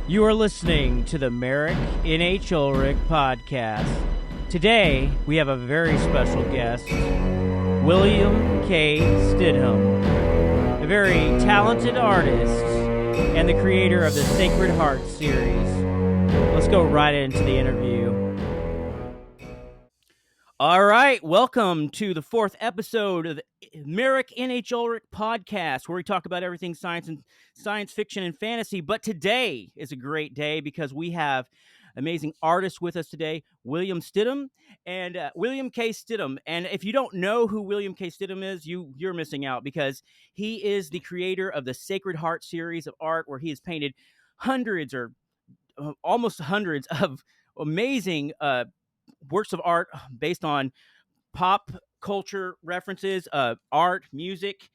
You are listening to the Merick Ulrik podcast. Today, we have a very special guest, William K Stidham, a very talented artist and the creator of the Sacred Heart series. Let's go right into the interview. All right, welcome to the fourth episode of the Merick Ulrik podcast, where we talk about everything science fiction and fantasy. But today is a great day because we have amazing artists with us today, William Stidham and William K Stidham. And if you don't know who William K Stidham is, you're missing out, because he is the creator of the Sacred Heart series of art, where he has painted hundreds or almost hundreds of amazing works of art based on pop culture references, art, music,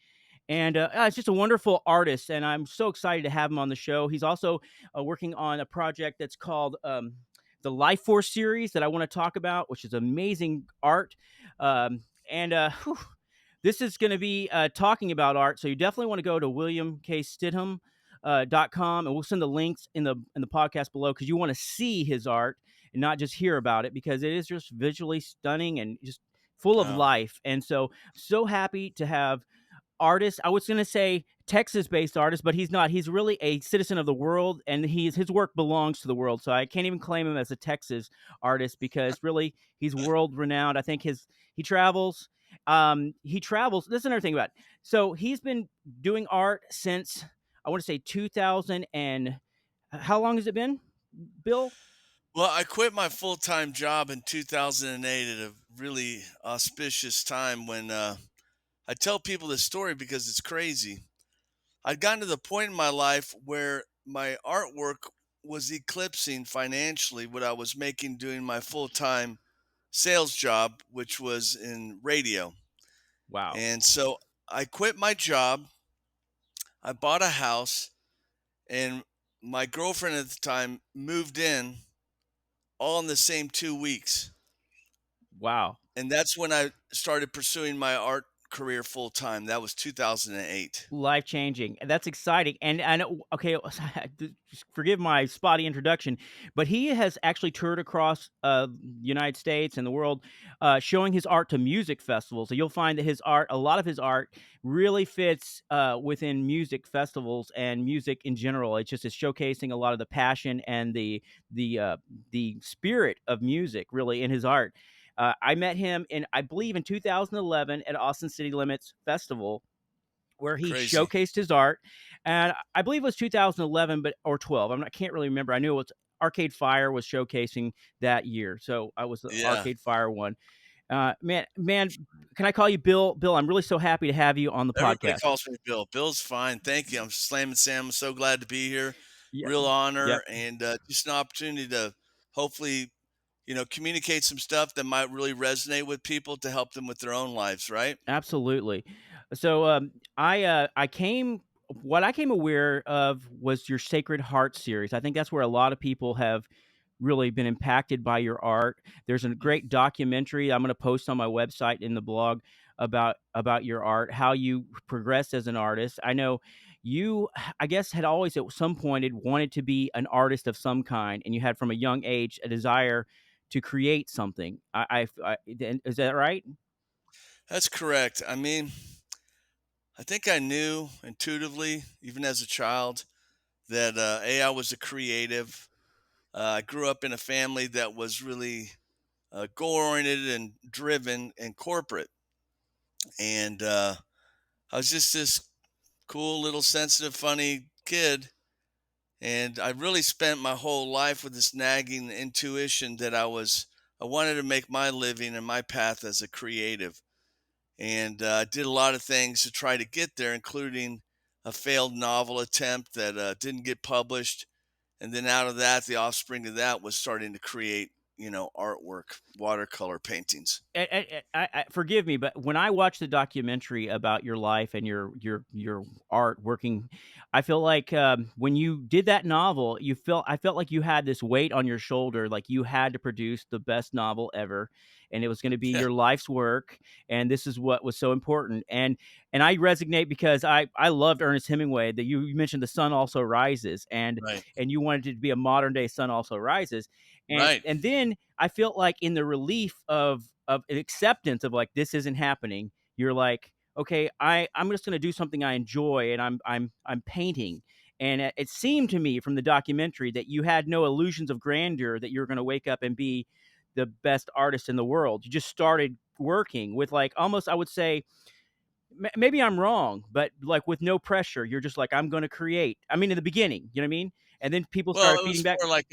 and it's just a wonderful artist, and I'm so excited to have him on the show. He's also working on a project that's called the Life Force series that I want to talk about, which is amazing art. This is going to be talking about art, so you definitely want to go to williamkstidham.com, and we'll send the links in the podcast below, because you want to see his art and not just hear about it, because it is just visually stunning and just full of life. And so happy to have artists. I was going to say Texas-based artist, but he's not. He's really a citizen of the world, and his work belongs to the world. So I can't even claim him as a Texas artist, because really he's world renowned. I think he travels. He travels. This is another thing about it. So he's been doing art since, I want to say, 2000, and how long has it been, Bill? Well, I quit my full-time job in 2008 at a really auspicious time when I tell people this story because it's crazy. I'd gotten to the point in my life where my artwork was eclipsing financially what I was making doing my full-time sales job, which was in radio. Wow. And so I quit my job. I bought a house, and my girlfriend at the time moved in all in the same 2 weeks. Wow. And that's when I started pursuing my art career full time. That was 2008. Life changing. That's exciting. And I know, okay, forgive my spotty introduction, but he has actually toured across the United States and the world, showing his art to music festivals. So you'll find that a lot of his art really fits within music festivals and music in general. It's showcasing a lot of the passion and the spirit of music, really, in his art. I met him I believe, in 2011 at Austin City Limits Festival, where he Crazy. showcased his art. And I believe it was 2011, or 12. Can't really remember. I knew it was Arcade Fire was showcasing that year, so I was the Yeah. Arcade Fire one. Man, can I call you Bill? Bill, I'm really so happy to have you on the Everybody podcast. calls me Bill. Bill's fine. Thank you. I'm slamming Sam. I'm so glad to be here. Yeah, Real yeah, honor, and just an opportunity to hopefully, communicate some stuff that might really resonate with people to help them with their own lives, right? absolutely. So I came. What I came aware of was your Sacred Heart series. I think that's where a lot of people have really been impacted by your art. There's a great documentary I'm going to post on my website in the blog about your art, how you progressed as an artist. I know you, I guess, had always at some point had wanted to be an artist of some kind, and you had from a young age a desire to create something. Is that right? That's correct. I mean, I think I knew intuitively, even as a child, that I was a creative. I grew up in a family that was really goal oriented and driven and corporate. And I was just this cool, little, sensitive, funny kid. And I really spent my whole life with this nagging intuition that I wanted to make my living and my path as a creative. And I did a lot of things to try to get there, including a failed novel attempt that didn't get published. And then out of that, the offspring of that was starting to create artwork, watercolor paintings. Forgive me, but when I watched the documentary about your life and your art working, I feel like when you did that novel, I felt like you had this weight on your shoulder, like you had to produce the best novel ever, and it was going to be Yeah, your life's work, and this is what was so important. And I resonate because I loved Ernest Hemingway. That you mentioned the sun also rises, right, and you wanted it to be a modern day sun also rises, right. and then I felt like in the relief of an acceptance of like this isn't happening, you're like, okay, I'm just going to do something I enjoy, and I'm painting. And it seemed to me from the documentary that you had no illusions of grandeur that you're going to wake up and be the best artist in the world. You just started working with like almost I would say maybe I'm wrong, but like with no pressure, you're just like I'm going to create. I mean in the beginning, you know what I mean? And then people Well, started it feeding was back. more like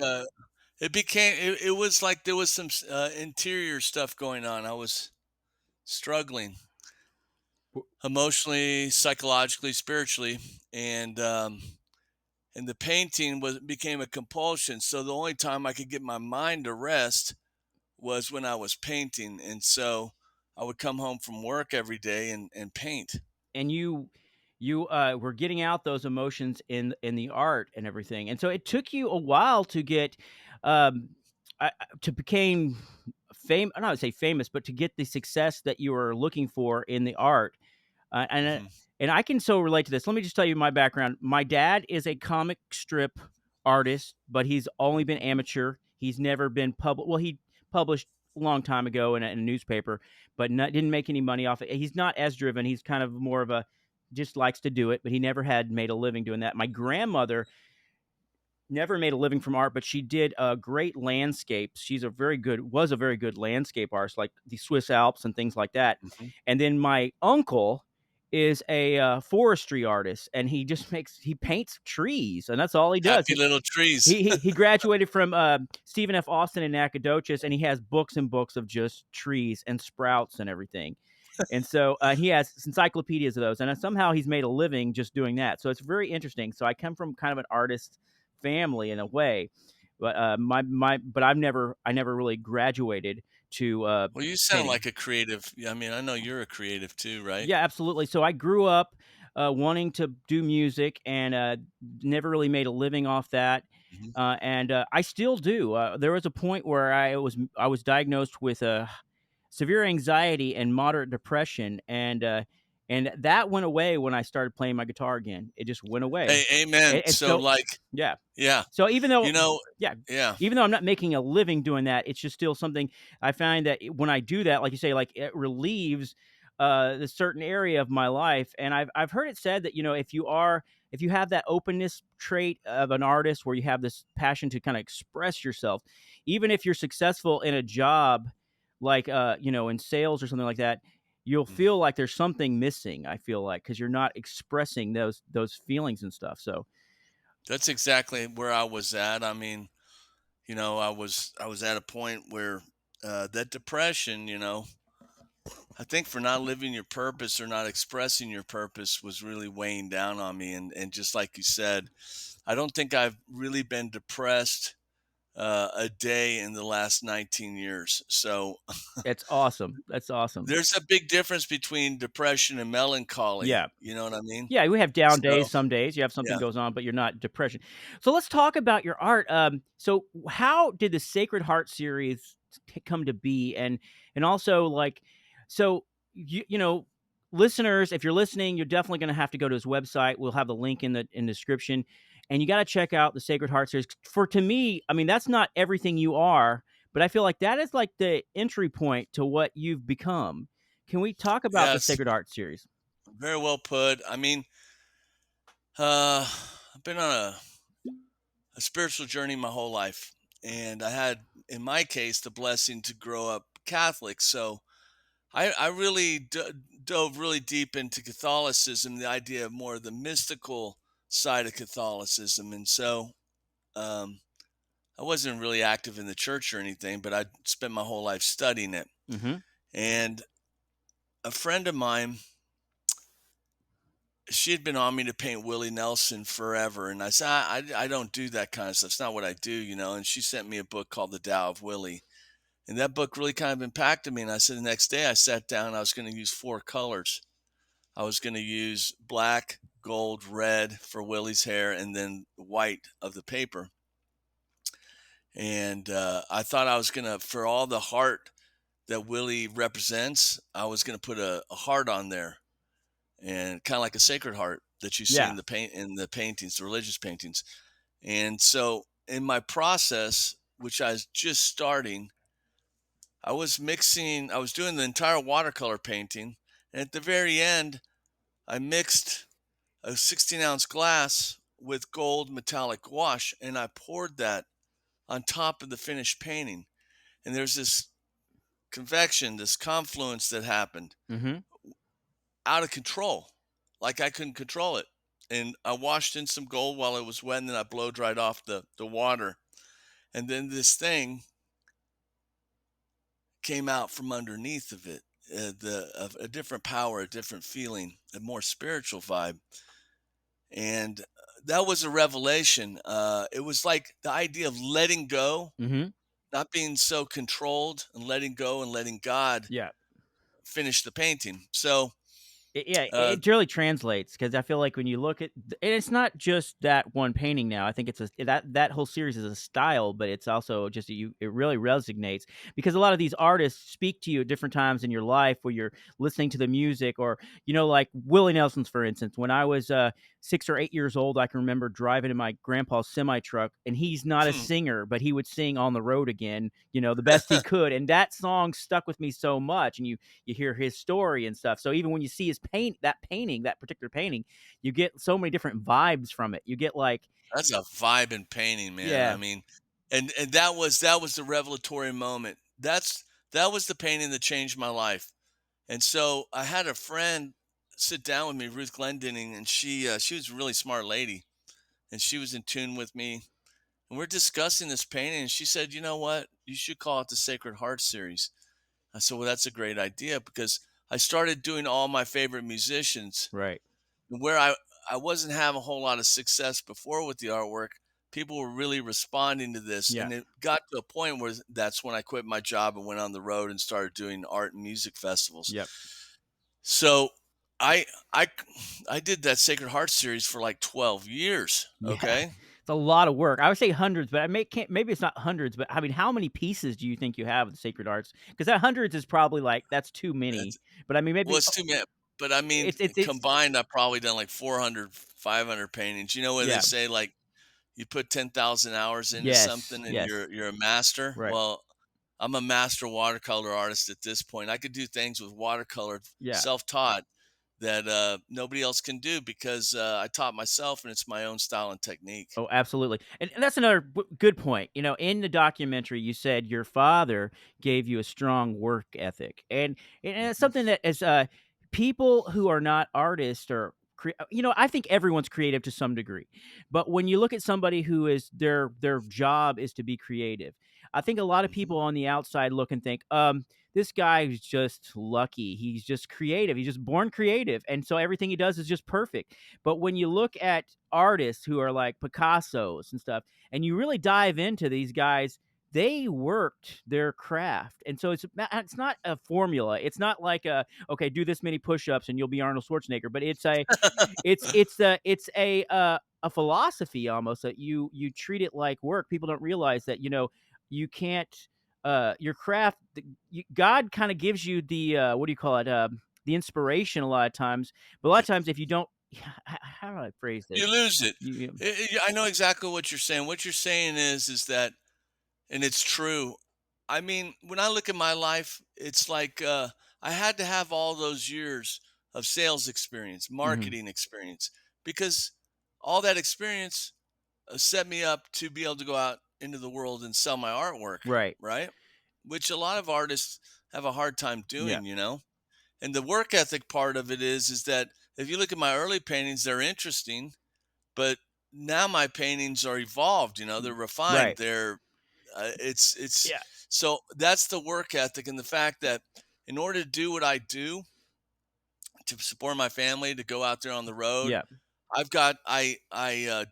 it was like there was some interior stuff going on. I was struggling emotionally, psychologically, spiritually, and the painting was became a compulsion. So the only time I could get my mind to rest was when I was painting, and so I would come home from work every day and paint. And you were getting out those emotions in the art and everything, and so it took you a while to get um to became I don't would say famous, but to get the success that you were looking for in the art. uh, and uh, Hmm. and I can so relate to this. Let me just tell you my background. My dad is a comic strip artist, but he's only been amateur. He's never been public. Well, he published a long time ago in a newspaper, but didn't make any money off it. He's not as driven. He's kind of more of a just likes to do it, but he never had made a living doing that. My grandmother never made a living from art, but she did great landscapes. She's a very good was a very good landscape artist, like the Swiss Alps and things like that. Hmm. And then my uncle is a forestry artist, and he paints trees, and that's all he does. Happy little trees. He graduated from Stephen F. Austin in Nacogdoches, and he has books and books of just trees and sprouts and everything. And so he has encyclopedias of those, and somehow he's made a living just doing that. So it's very interesting. So I come from kind of an artist family in a way, but but I never really graduated to Well, you sound painting. like a creative. Yeah, I mean, I know you're a creative too, right? Yeah, absolutely. So I grew up wanting to do music and never really made a living off that. Hmm. And I still do. There was a point where I was diagnosed with severe anxiety and moderate depression, and that went away when I started playing my guitar again. It just went away, Hey, amen. and So, so like, yeah. yeah, So even though you know, yeah, yeah. even though I'm not making a living doing that, it's just still something I find that when I do that, like you say, like it relieves the certain area of my life. And I've heard it said that if you have that openness trait of an artist where you have this passion to kind of express yourself, even if you're successful in a job like in sales or something like that, you'll Mm. feel like there's something missing. I feel like because you're not expressing those feelings and stuff. So That's exactly where I was at. I mean, I was at a point where that depression, I think for not living your purpose or not expressing your purpose was really weighing down on me. And just like you said, I don't think I've really been depressed a day in the last 19 years. So it's awesome. That's awesome. there's a big difference between depression and melancholy. Yeah. You know what I mean? Yeah, we have down So, days, some days you have something yeah. goes on, but you're not depression. So let's talk about your art. So how did the Sacred Heart series come to be, and also like, so you know, listeners, if you're listening, you're definitely going to have to go to his website. We'll have the link in the description, and you got to check out the Sacred Heart series. For to me, I mean, that's not everything you are, but I feel like that is like the entry point to what you've become. Can we talk about the Yes, Sacred Heart series? very well put. I mean, I've been on a spiritual journey my whole life. And I had, in my case, the blessing to grow up Catholic. So I really dove really deep into Catholicism, the idea of more of the mystical side of Catholicism. And so um, I wasn't really active in the church or anything, but I spent my whole life studying it. Hmm. And a friend of mine, she had been on me to paint Willie Nelson forever. And I said, I don't do that kind of stuff. It's not what I do. And she sent me a book called The Tao of Willie. And that book really kind of impacted me. And I said the next day I sat down, I was going to use 4 colors. I was going to use black, gold, red for Willie's hair, and then white of the paper. And I thought I was going to, for all the heart that Willie represents, I was going to put a heart on there, and kind of like a sacred heart that you see Yeah. in the paintings, the religious paintings. And so in my process, which I was just starting, I was doing the entire watercolor painting. And at the very end, I mixed a 16-ounce glass with gold metallic gouache, and I poured that on top of the finished painting. And there's this convection, this confluence that happened Mm-hmm. out of control. Like I couldn't control it. And I washed in some gold while it was wet, and then I blow dried off the water. And then this thing came out from underneath of it, of a different power, a different feeling, a more spiritual vibe. And that was a revelation. It was like the idea of letting go, Mm-hmm. not being so controlled, and letting go and letting God Yeah. finish the painting. So, Yeah, uh, it really translates because I feel like when you look at and it's not just that one painting now. I think it's that whole series is a style, but it's also just it really resonates because a lot of these artists speak to you at different times in your life where you're listening to the music or like Willie Nelson's for instance. When I was 6 or 8 years old, I can remember driving in my grandpa's semi truck, and he's not a singer, but he would sing "On the Road Again," the best he could, and that song stuck with me so much. And you hear his story and stuff. So even when you see his that particular painting, you get so many different vibes from it. You get like, that's a vibe in painting, man. I yeah, mean, and that was the revelatory moment. That was the painting that changed my life. And so I had a friend sit down with me, Ruth Glendinning, and she was a really smart lady, and she was in tune with me. And we're discussing this painting, and she said, "You know what? You should call it the Sacred Heart series." I said, "Well, that's a great idea," because I started doing all my favorite musicians, right, where I wasn't having a whole lot of success before with the artwork. People were really responding to this, yeah, and it got to a point where that's when I quit my job and went on the road and started doing art and music festivals. yep, So I I I did that Sacred Heart series for like 12 years. yeah. Okay. It's a lot of work. I would say hundreds, but can't. Maybe it's not hundreds, but I mean, how many pieces do you think you have of the Sacred Arts? Because that hundreds is probably like that's too many. That's But I mean, well, maybe it's too many, but I mean, it's combined, I've probably done like 400, 500 paintings. You know what they yeah, say, like you put 10,000 hours into yes, something and yes, you're a master. right, Well, I'm a master watercolor artist at this point. I could do things with watercolor, yeah. self-taught, that nobody else can do because I taught myself, and it's my own style and technique. Oh, absolutely. And that's another good point. In the documentary, you said your father gave you a strong work ethic. And it's Mhm. something that as people who are not artists or I think everyone's creative to some degree. But when you look at somebody who is their job is to be creative, I think a lot of Mhm. people on the outside look and think, this guy is just lucky. He's just creative. He's just born creative. And so everything he does is just perfect. But when you look at artists who are like Picasso's and stuff, and you really dive into these guys, they worked their craft. And so it's not a formula. It's not like okay, do this many push-ups and you'll be Arnold Schwarzenegger, but it's a philosophy almost that you treat it like work. People don't realize that, you can't your craft God kind of gives you the what do you call it? The inspiration a lot of times, but a lot of times if you don't how do I phrase You this? lose it. You I know exactly what you're saying. What you're saying is that, and it's true. I mean, when I look at my life, it's like I had to have all those years of sales experience, Mhm. marketing experience, because all that experience set me up to be able to go out into the world and sell my artwork, Right. right? Which a lot of artists have a hard time Yeah. doing. And the work ethic part of it is that if you look at my early paintings, they're interesting, but now my paintings are evolved, they're refined. Right. It's Yeah. so that's the work ethic, and the fact that in order to do what I do, to support my family, to go out there on the road, Yeah. I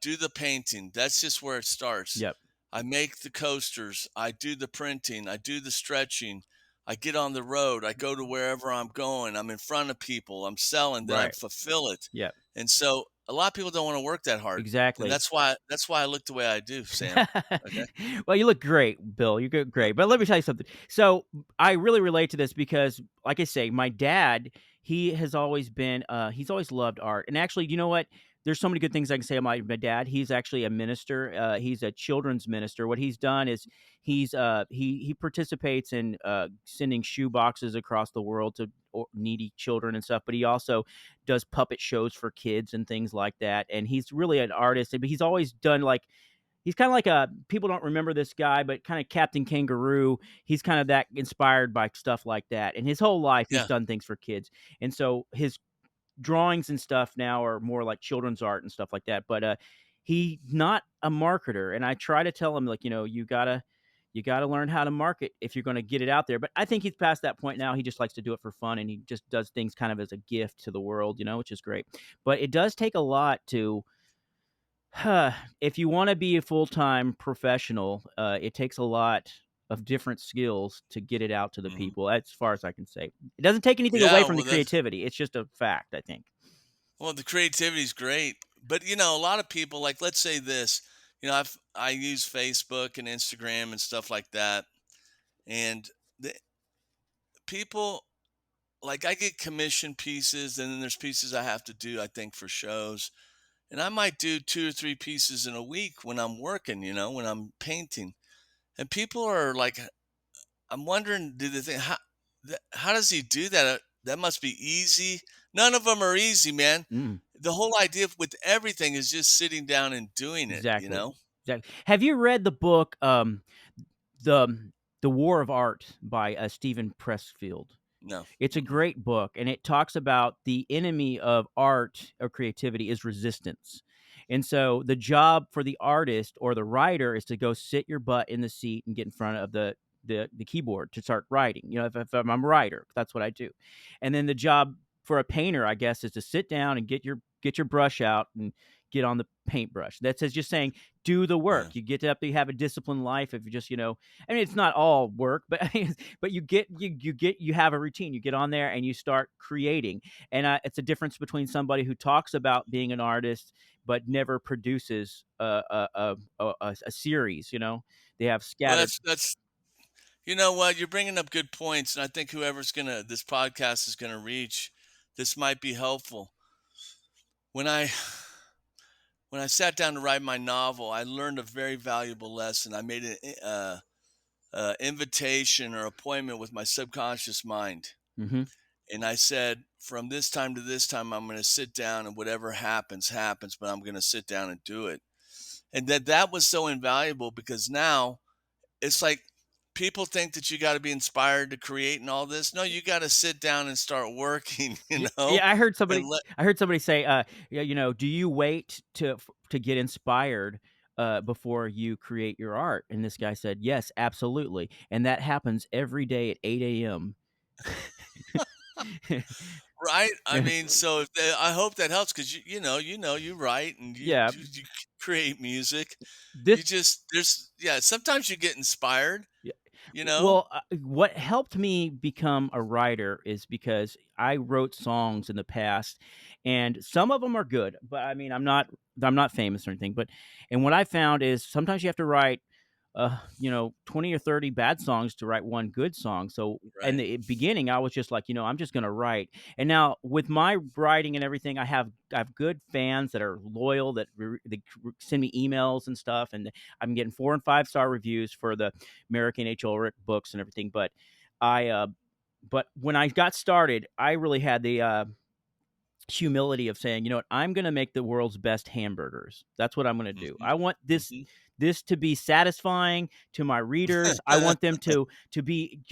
do the painting. That's just where it starts. Yep. I make the coasters, I do the printing, I do the stretching, I get on the road, I go to wherever I'm going, I'm in front of people, I'm selling, then I Right. fulfill it. Yeah. And so a lot of people don't want to work that hard. And Exactly. that's why I look the way I do, Sam. Okay. Well, you look great, Bill. You look Uh, great. But let me tell you something. So I really relate to this because, like I say, my dad, he has always been, he's always loved art. And actually, you know what? There's so many good things I can say about my dad. He's actually a minister. He's a children's minister. What he's done is he participates in sending shoe boxes across the world to needy children and stuff. But he also does puppet shows for kids and things like that. And he's really an artist. But he's always done like he's kinda like a people don't remember this guy, but kinda Captain Kangaroo. He's kind of that inspired by stuff like that, and his whole life, he's yeah. done things for kids, and so his drawings and stuff now are more like children's art and stuff like that, but, he's not a marketer, and I try to tell him, like, you gotta learn how to market if you're gonna get it out there, but I think he's past that point now. He just likes to do it for fun, and he just does things kind of as a gift to the world, which is great, but it does take a lot to if you wanna be a full-time professional, it takes a lot of different skills to get it out to the Mhm. people, as far as I can say. It doesn't take anything away Yeah, from the well, that's creativity, it's just a fact, I think. well, the creativity is great, but a lot of people, like, let's say this, I use Facebook and Instagram and stuff like that, and the people, like, I get commission pieces, and then there's pieces I have to do, I think, for shows, and I might do 2 or 3 pieces in a week when I'm working, when I'm painting, and people are like, I'm wondering, do they think, how does he do that? That must be easy. None of them are easy, man. Mm, The whole idea with everything is just sitting down and doing it, you exactly. know? Have you read the book, The The War of Art by, Stephen Pressfield? No. It's a Mm-mm. great book, and it talks about the enemy of art or creativity is resistance. And so the job for the artist or the writer is to go sit your butt in the seat and get in front of the keyboard to start writing. If I'm a writer, that's what I do. And then the job for a painter, I guess, is to sit down and get your brush out and get on the paintbrush. That's just saying do the Yeah. work. You get up, you have a disciplined life. If you just, I mean, it's not all work, but but you have a routine. You get on there and you start creating, and it's a difference between somebody who talks about being an artist but never produces a series. They have Well, scattered. you know what? You're bringing up good points. And I think this podcast is going to reach, this might be helpful. When I, when I sat down to write my novel, I learned a very valuable lesson. I made an invitation or appointment with my subconscious mind. Hmm. And I said, from this time to this time, I'm going to sit down and whatever happens, happens, but I'm going to sit down and do it. And that was so invaluable because now it's like people think that you got to be inspired to create and all this. No, you got to sit down and start working, Yeah, yeah. and let, I heard somebody say, yeah, do you wait to get inspired before you create your art? And this guy said, yes, absolutely, and that happens every day at 8 a.m. right. I mean, so I hope that helps because you write and Yeah, you create music. this. Yeah, sometimes you get inspired, Yeah. you know? Well, what helped me become a writer is because I wrote songs in the past, and some of them are good, but I mean, I'm not famous or anything, but and what I found is sometimes you have to write 20 or 30 bad songs to write one good song. So in Right. the beginning, I was just like, I'm just going to write. And now with my writing and everything, I have good fans that are loyal that send me emails and stuff, and I'm getting 4 and 5 star reviews for the Merick Ulrik books and everything. But when I got started, I really had the humility of saying, you know what, I'm going to make the world's best hamburgers. That's what I'm going to do. Mhm. I want this Mhm. this to be satisfying to my readers. I want them to be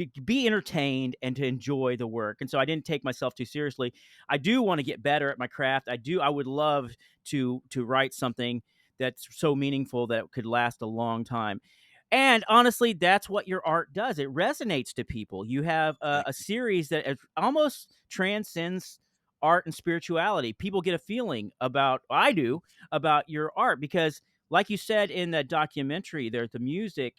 entertained and to enjoy the work. And so I didn't take myself too seriously. I do want to get better at my craft. I would love to write something that's so meaningful that it could last a long time. And honestly, that's what your art does. It resonates to people. You have Thank a you. series that almost transcends art and spirituality. People get a feeling about, I do, about your art because like you said in the documentary there, the music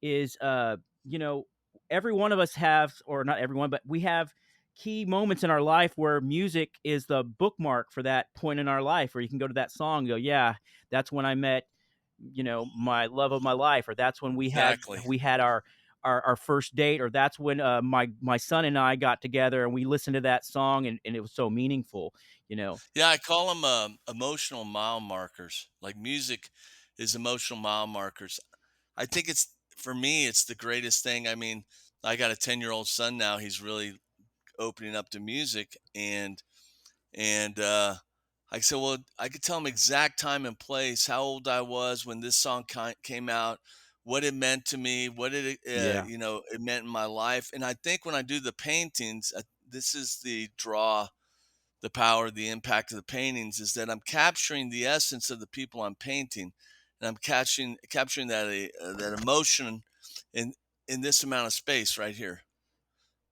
is, you know, every one of us have, or not everyone, but we have key moments in our life where music is the bookmark for that point in our life where you can go to that song and go, yeah, that's when I met, my love of my life, or that's when Exactly. we had our first date, or that's when my son and I got together and we listened to that song, and it was so meaningful, you know. Yeah, I call them emotional mile markers. Like music is emotional mile markers. I think it's for me, it's the greatest thing. I mean, I got a 10-year-old son now. He's really opening up to music, and I said, well, I could tell him exact time and place, how old I was when this song came out, what it meant to me, what Yeah. it meant in my life. And I think when I do the paintings, this is the draw, the power, the impact of the paintings is that I'm capturing the essence of the people I'm painting, and I'm capturing that emotion in this amount of space right here.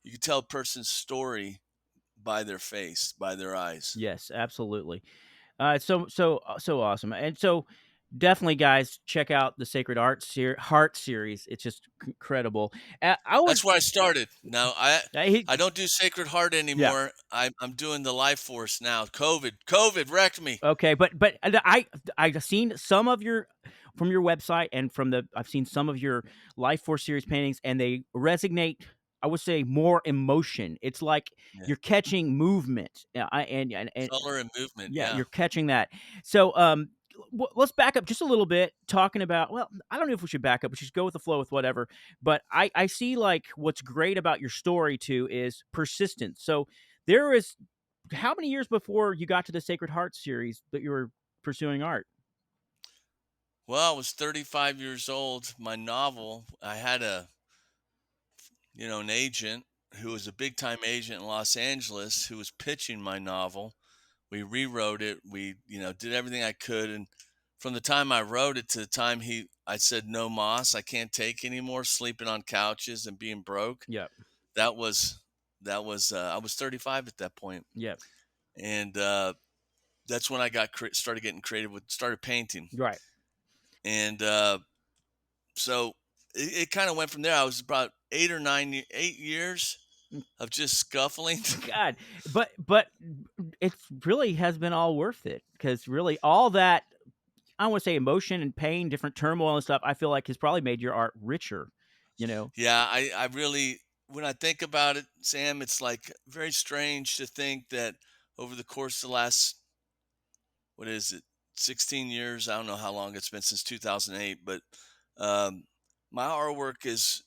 You can tell a person's story by their face, by their eyes. Yes, absolutely. So awesome, and so definitely, guys, check out the Heart series. It's just incredible. I would, That's where I started. Now he, I don't do Sacred Heart yeah, anymore. I'm doing the Life Force now. COVID wrecked me. okay, but I've seen some of your from your website, and I've seen some of your Life Force series paintings, and they resonate. I would say more emotion. It's like Yeah, you're catching movement, and color and movement. yeah, Yeah. you're catching that. So, let's back up just a little bit, talking about. Well, I don't know if we should back up. We should go with the flow with whatever. But I see like what's great about your story too is persistence. So there is how many years before you got to the Sacred Heart series that you were pursuing art? Well, I was 35 years old. My novel, I had an agent who was a big time agent in Los Angeles who was pitching my novel. We rewrote it. We, did everything I could. And from the time I wrote it to the time I said, no moss, I can't take anymore sleeping on couches and being broke. Yep. That was, I was 35 at that point. Yep. And, that's when I started getting creative started painting. Right. And, so it kind of went from there. I was about 8 years Mm, of just scuffling. God, but it really has been all worth it because really all that, I don't want to say emotion and pain, different turmoil and stuff, I feel like has probably made your art richer, you know? Yeah, I really, when I think about it, Sam, it's like very strange to think that over the course of the last, what is it, 16 years? I don't know how long it's been since 2008, but um, my artwork is,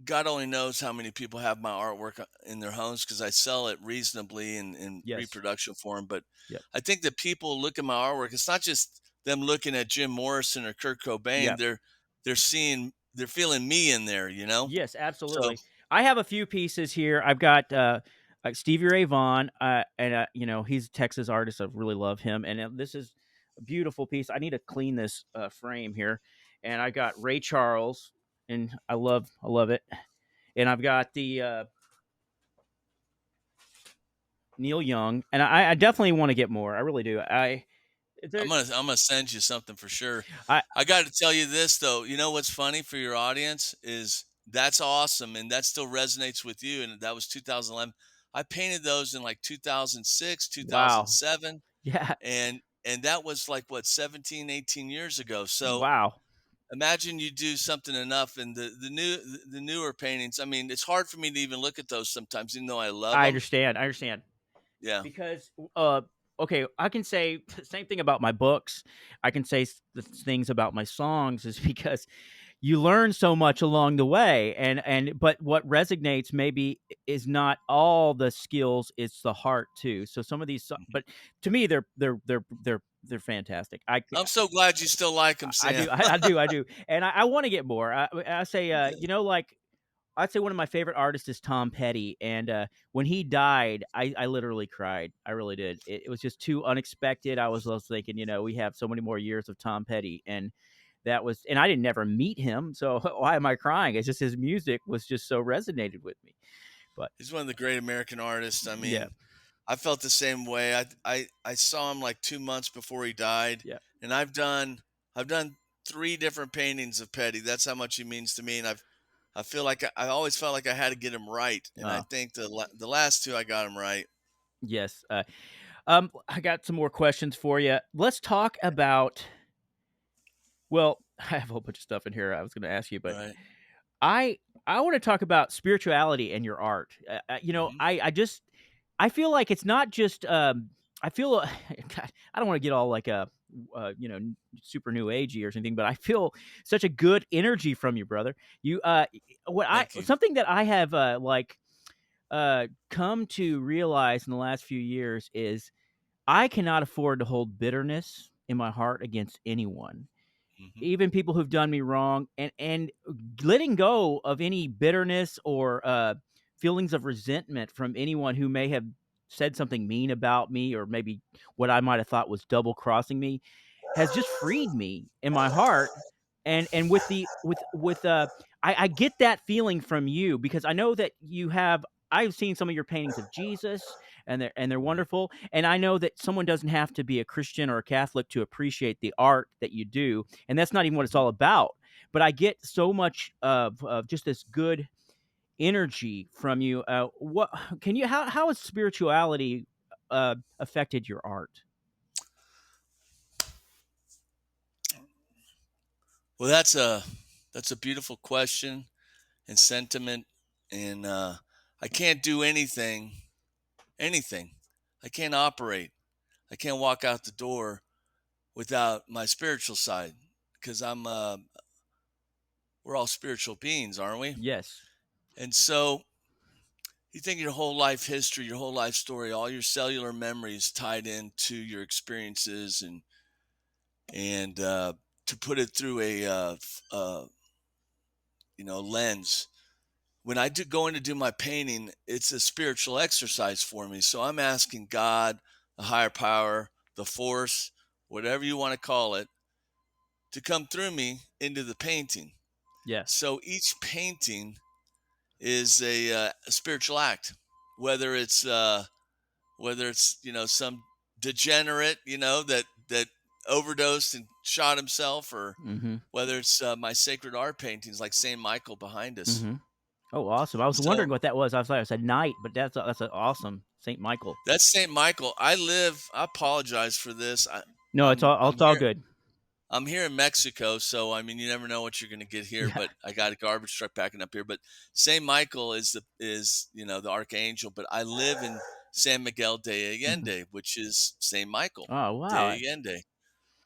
God only knows how many people have my artwork in their homes because I sell it reasonably in Yes. reproduction form. But Yep. I think that people look at my artwork. It's not just them looking at Jim Morrison or Kurt Cobain. Yep. They're feeling me in there. Yes, So absolutely. I have a few pieces here. I've got Stevie Ray Vaughan, and he's a Texas artist. I really love him, and this is a beautiful piece. I need to clean this frame here, and I got Ray Charles, and I love it, and I've got the Neil Young, and I definitely want to get more. I really do. There, I'm gonna send you something for sure. I I got to tell you this though. You know what's funny for your audience is that's awesome, and that still resonates with you. And that was 2011. I painted those in like 2006, wow, 2007, yeah, and that was like what 17, 18 years ago. So wow. imagine you do something enough, and the newer paintings. I mean, it's hard for me to even look at those sometimes, even though I love I them. understand. I understand. Yeah. Because okay, I can say the same thing about my books. I can say the things about my songs is because you learn so much along the way, and but what resonates maybe is not all the skills, it's the heart too. So some of but to me they're fantastic. I'm so glad you still like them, I Sam. do, I do, and I want to get more. I say, like I'd say one of my favorite artists is Tom Petty, and when he died, I literally cried. I really did. It was just too unexpected. I was thinking, we have so many more years of Tom Petty, and and I didn't never meet him, so why am I crying? It's just his music was just so resonated with me. But He's one of the great American artists. I yeah, mean, I felt the same way. I saw him like 2 months before he died, yeah, and I've done. I've done 3 different paintings of Petty. That's how much he means to me, and I feel like I always felt like I had to get him right, and I Uh, think the last 2 I got him right. yes. I got some more questions for you. Let's talk about. Well, I have a whole bunch of stuff in here I was going to ask you, but Right. I I want to talk about spirituality and your art. Mhm. I feel like it's not just I feel God, I don't want to get all like a super new agey or something, but I feel such a good energy from you, brother. You what I Thank you. something that I have come to realize in the last few years is I cannot afford to hold bitterness in my heart against anyone, Mhm. even people who've done me wrong, and letting go of any bitterness or feelings of resentment from anyone who may have said something mean about me or maybe what I might have thought was double crossing me has just freed me in my heart. And with the with I get that feeling from you because I know that you have I've seen some of your paintings of Jesus and they're Mhm. wonderful. And I know that someone doesn't have to be a Christian or a Catholic to appreciate the art that you do. And that's not even what it's Mhm. all about. But I get so much of just this good energy from you. What can you how has spirituality affected your art? Well, that's a beautiful question and sentiment, and I can't do anything. I can't operate. I can't walk out the door without my spiritual side because we're all spiritual beings, aren't we? Yes. And so you think your whole life history, your whole life story, all your cellular memories tied into your experiences, and to put it through a lens. When I do go in to do my painting, it's a spiritual exercise for me. So I'm asking God, the higher power, the force, whatever you want to call it, to come through me into the painting. Yes. So each painting is a spiritual act, whether it's some degenerate that overdosed and shot himself, or Mhm. whether it's my sacred art paintings like Saint Michael behind us. Mhm. Oh, awesome. I was So wondering what that was. I was like, I said knight, but that's a awesome Saint Michael. that's Saint Michael. I apologize for this. No, I'm it's all here. good. I'm here in Mexico, so I mean, you never know what you're going to get here. Yeah. But I got a garbage truck backing up here. But Saint Michael is the archangel. But I live in San Miguel de Mhm. Allende, which is Saint Michael Oh, de wow. Allende.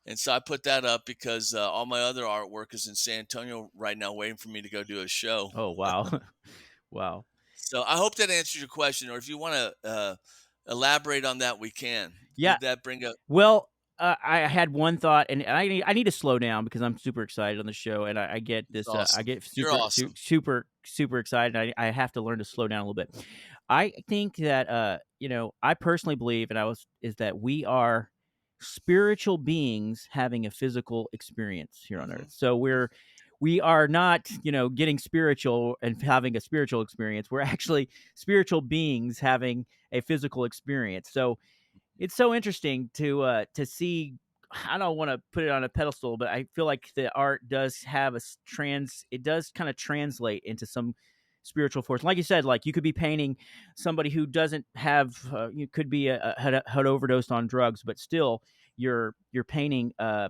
And so I put that up because all my other artwork is in San Antonio right now, waiting for me to go do a show. Oh, wow. Wow. So I hope that answers your question, or if you want to elaborate on that, we can. Yeah. Did that bring up? Well, I had one thought, and I need to slow down because I'm super excited on the show, and I get It's this. I awesome. get You're awesome. super excited. I have to learn to slow down a little bit. I think that I personally believe, and I was is that we are spiritual beings having a physical experience here on Hmm. Earth. So we are not getting spiritual and having a spiritual experience. We're actually spiritual beings having a physical experience. So it's so interesting to see. I don't want to put it on a pedestal, but I feel like the art does have it does kind of translate into some spiritual force. Like you said, like you could be painting somebody who doesn't have, you could be had overdosed on drugs, but still you're painting. I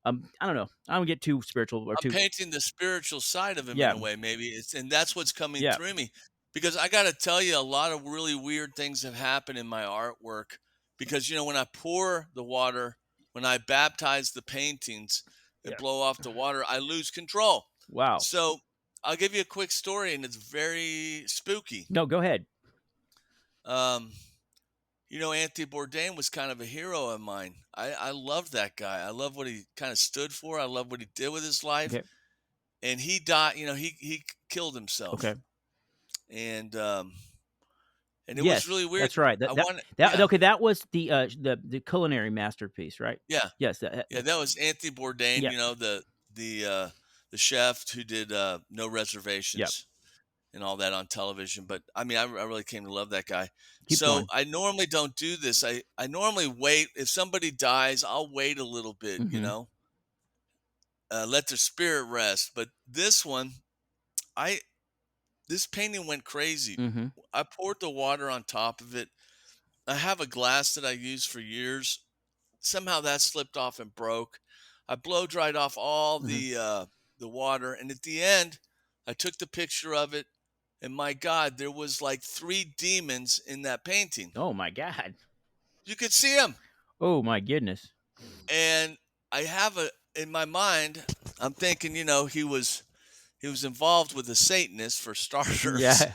don't know. I don't get too spiritual or I'm too. painting the spiritual side of him in Yeah, a way, maybe and that's what's coming yeah, through me, because I got to tell you, a lot of really weird things have happened in my artwork. Because when I pour the water, when I baptize the paintings and yeah. blow off the water, I lose control. Wow. So I'll give you a quick story, and it's very spooky. No, go ahead. Um, Anthony Bourdain was kind of a hero of mine. I love that guy. I love what he kind of stood for. I love what he did with his life. Okay. And he died. He killed Okay. himself, and it was really Yes, weird. that's right. I want That Yeah, okay, that was the culinary masterpiece, right? yeah, Yes, yeah. That was Anthony Bourdain. yeah, The chef who did No yeah. Reservations and all that on television. But I mean, I really came to love that guy. Keep So going. I normally don't do this. I normally wait. If somebody dies, I'll wait a little bit, Mhm. let their spirit rest. But this one, I this painting went crazy. Mhm. I poured the water on top of it. I have a glass that I used for years. Somehow that slipped off and broke. I blow dried off all Mhm. the water, and at the end, I took the picture of it, and my God, there was like three demons in that painting. Oh my god. You could see them, Oh my goodness. and I have a in my mind. I'm thinking, he was involved with a Satanist for starters. Yeah.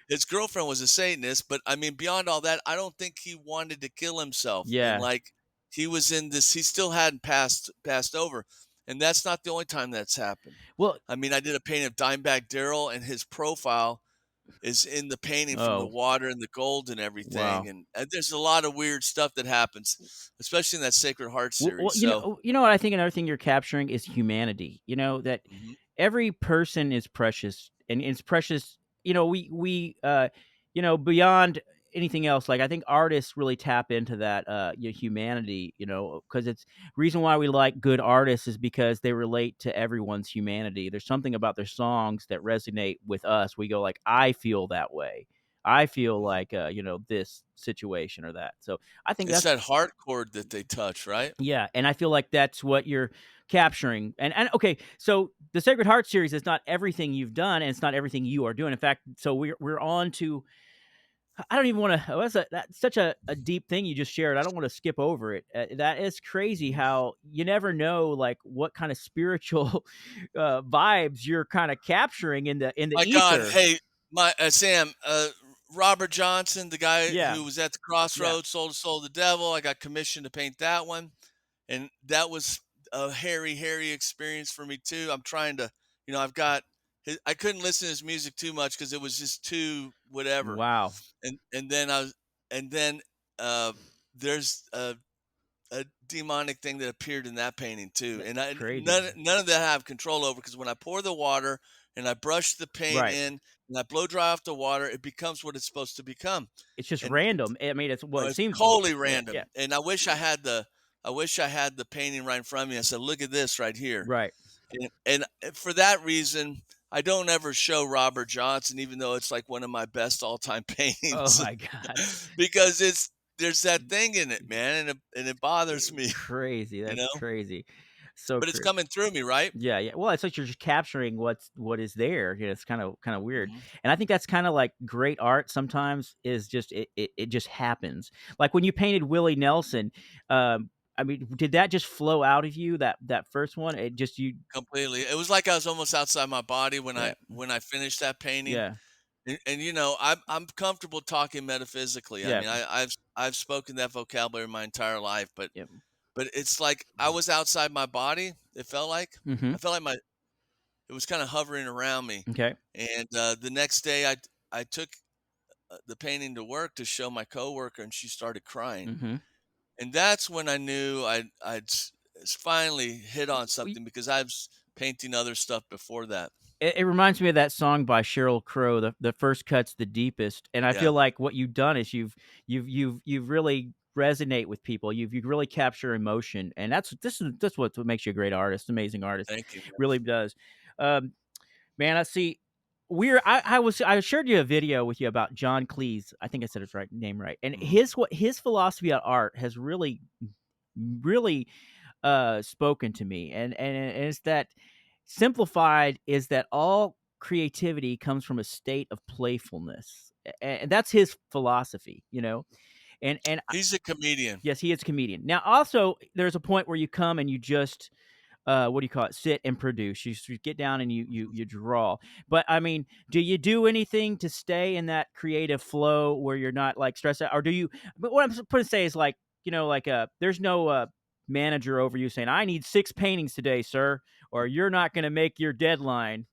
His girlfriend was a Satanist, but I mean, beyond all that, I don't think he wanted to kill himself. And Yeah. like he was in this, he still hadn't passed over. And that's not the only time that's happened. Well, I mean, I did a painting of Dimebag Daryl, and his profile is in the painting from the oh, water and the gold and everything. wow. And there's a lot of weird stuff that happens, especially in that Sacred Heart Well, series. So, you know what I think another thing you're capturing is humanity. You know that mhm, every person is precious, and it's precious. Beyond anything else, like I think artists really tap into that humanity. Because it's reason why we like good artists is because they relate to everyone's humanity. There's something about their songs that resonate with us. We go like, I feel that way. I feel mhm. like this situation or that. So I think It's that's that heart chord that they touch, right? yeah, and I feel like that's what you're capturing. And okay, so the Sacred Heart series is not everything you've done, and it's not everything you are doing. In fact, so we're on to. I don't even want to. That's such a deep thing you just shared. I don't want to skip over it. That is crazy. Mhm. How you never know, like what kind of spiritual vibes you're kind of capturing in the My God, ether. hey, my Sam, Robert Johnson, the guy Yeah, who was at the yeah. Crossroads, sold his soul to the devil. I got commissioned to paint that one, and that was a hairy, hairy experience for me too. I'm trying to, I've got. I couldn't listen to his music too much because it was just too whatever. Wow, And then I was, and then uh, there's a demonic thing that appeared in that painting too, that's and crazy. none of that I have control over because when I pour the water and I brush the paint Right. in and I blow dry off the water, it becomes what it's supposed to become, It's just and random. I mean, it's what it it's seems. totally Yeah, yeah. random. And I wish I had the painting right in front of me. I said, "Look at this right here," Right. and for that reason. I don't ever show Robert Johnson, even though it's like one of my best all-time Oh paintings, my god. because there's that thing in it, man, and it bothers me, Crazy, you that's know. crazy. So But it's crazy. coming through me, right? Yeah, yeah. Well, it's like you're just capturing what is there. It's kinda weird. Mhm. And I think that's kinda like great art sometimes is just it just happens. Like when you painted Willie Nelson, I mean, did that just flow out of you, that first one? It just you Completely. It was like I was almost outside my body when yeah, I finished that painting. yeah, And I'm comfortable talking metaphysically. I yeah, mean, I've spoken that vocabulary my entire life, yeah. but it's like I was outside my body. It felt like Mhm. I felt like my it was kind of hovering around me. Okay. And the next day, I took the painting to work to show my coworker, and she started crying. Mhm. And that's when I knew finally hit on something because I was painting other stuff before that. It reminds me of that song by Sheryl Crow, the first cut's the deepest, and I Yeah, feel like what you've done is you've really resonate with people. You really capture emotion, and that's what makes you a great artist, amazing artist, thank you, man. really does. Um, man, I see. I shared you a video with you about John Cleese. I think I said his right name right, and Mhm. his philosophy on art has really spoken to me, and it's that simplified is that all creativity comes from a state of playfulness, and that's his philosophy. And He's a comedian. yes, he is a comedian. Now, also, there's a point where you come and you just what do you call it? Sit and produce. You get down and you draw. But I mean, do you do anything to stay in that creative flow where you're not like stressed out, or do you? But what I'm trying to say is like there's no manager over you saying I need 6 paintings today, sir, or you're not going to make your deadline.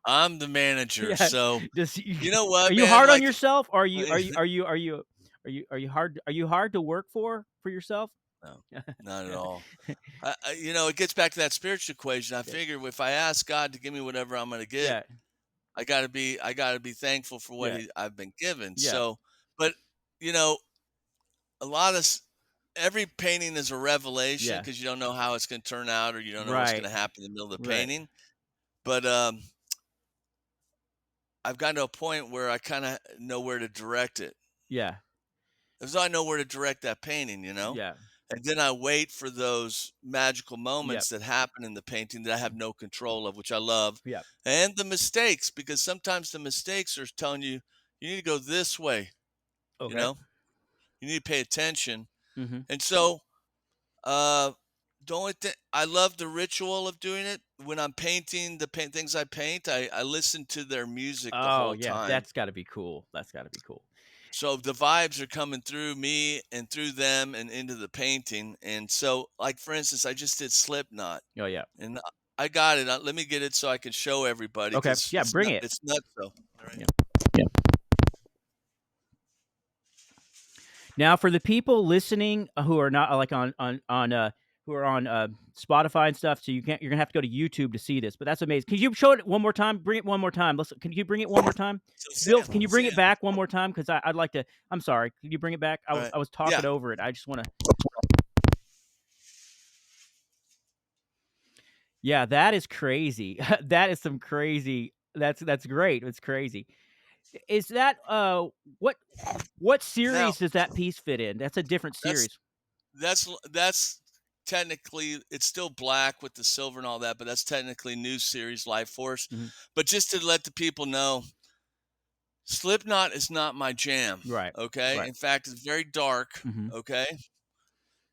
I'm the manager, Yeah, so does you know are what, you man? hard on Like, yourself? Or are you hard to work for yourself? no, not at all. It gets back to that spiritual equation. I Yeah, figure if I ask God to give me whatever I'm going to get, yeah, I gotta be thankful for what yeah, I've been given. yeah. So, but you know, a lot of every painting is a revelation Yeah. because you don't know how it's gonna turn out or you don't know what's Right. gonna happen in the middle of the Right. painting. But, I've gotten to a point where I kinda know where to direct it. Yeah. As I know where to direct that painting, you know? Yeah. And then I wait for those magical Yep. moments that happen in the painting that I have no control of, which I love, Yep. and the mistakes, because sometimes the mistakes are telling you, "You need to go this way," you Okay. know? You need to pay attention. Mhm. And so, uh, the only thing I love the ritual of doing it. When I'm painting the things I paint, I listen to their music the Oh, whole yeah, time. that's gotta be cool. That's gotta be cool. So the vibes are coming through me and through them and into the painting. And so, like for instance, I just did Slipknot, Oh, yeah. and I got it. Let me get it so I can show everybody Okay. because Yeah, bring it. it's nuts. So, all right. Yeah. Yeah. Now for the people listening, who are not, like, on who are on, Spotify and stuff, so you're gonna have to go to YouTube to see this, but that's amazing. Can you show it one more time? Bring it one more time. Let's Can you bring it one more time? So Bill, Sam, can you bring Sam, it back one more time? 'Cause I'd like to. I'm sorry. Can you bring it back? all right, I was yeah, talking over it. I just wanna. Yeah, that is crazy. That is some crazy. That's great. It's crazy. Is that, what now series does that piece fit in? That's a different that's series. that's technically it's still black with the silver and all that, but that's technically new series Life Force. Mhm. But just to let the people know, Slipknot is not my jam. Right. Okay, Right. in fact, it's very dark. Mhm. Okay,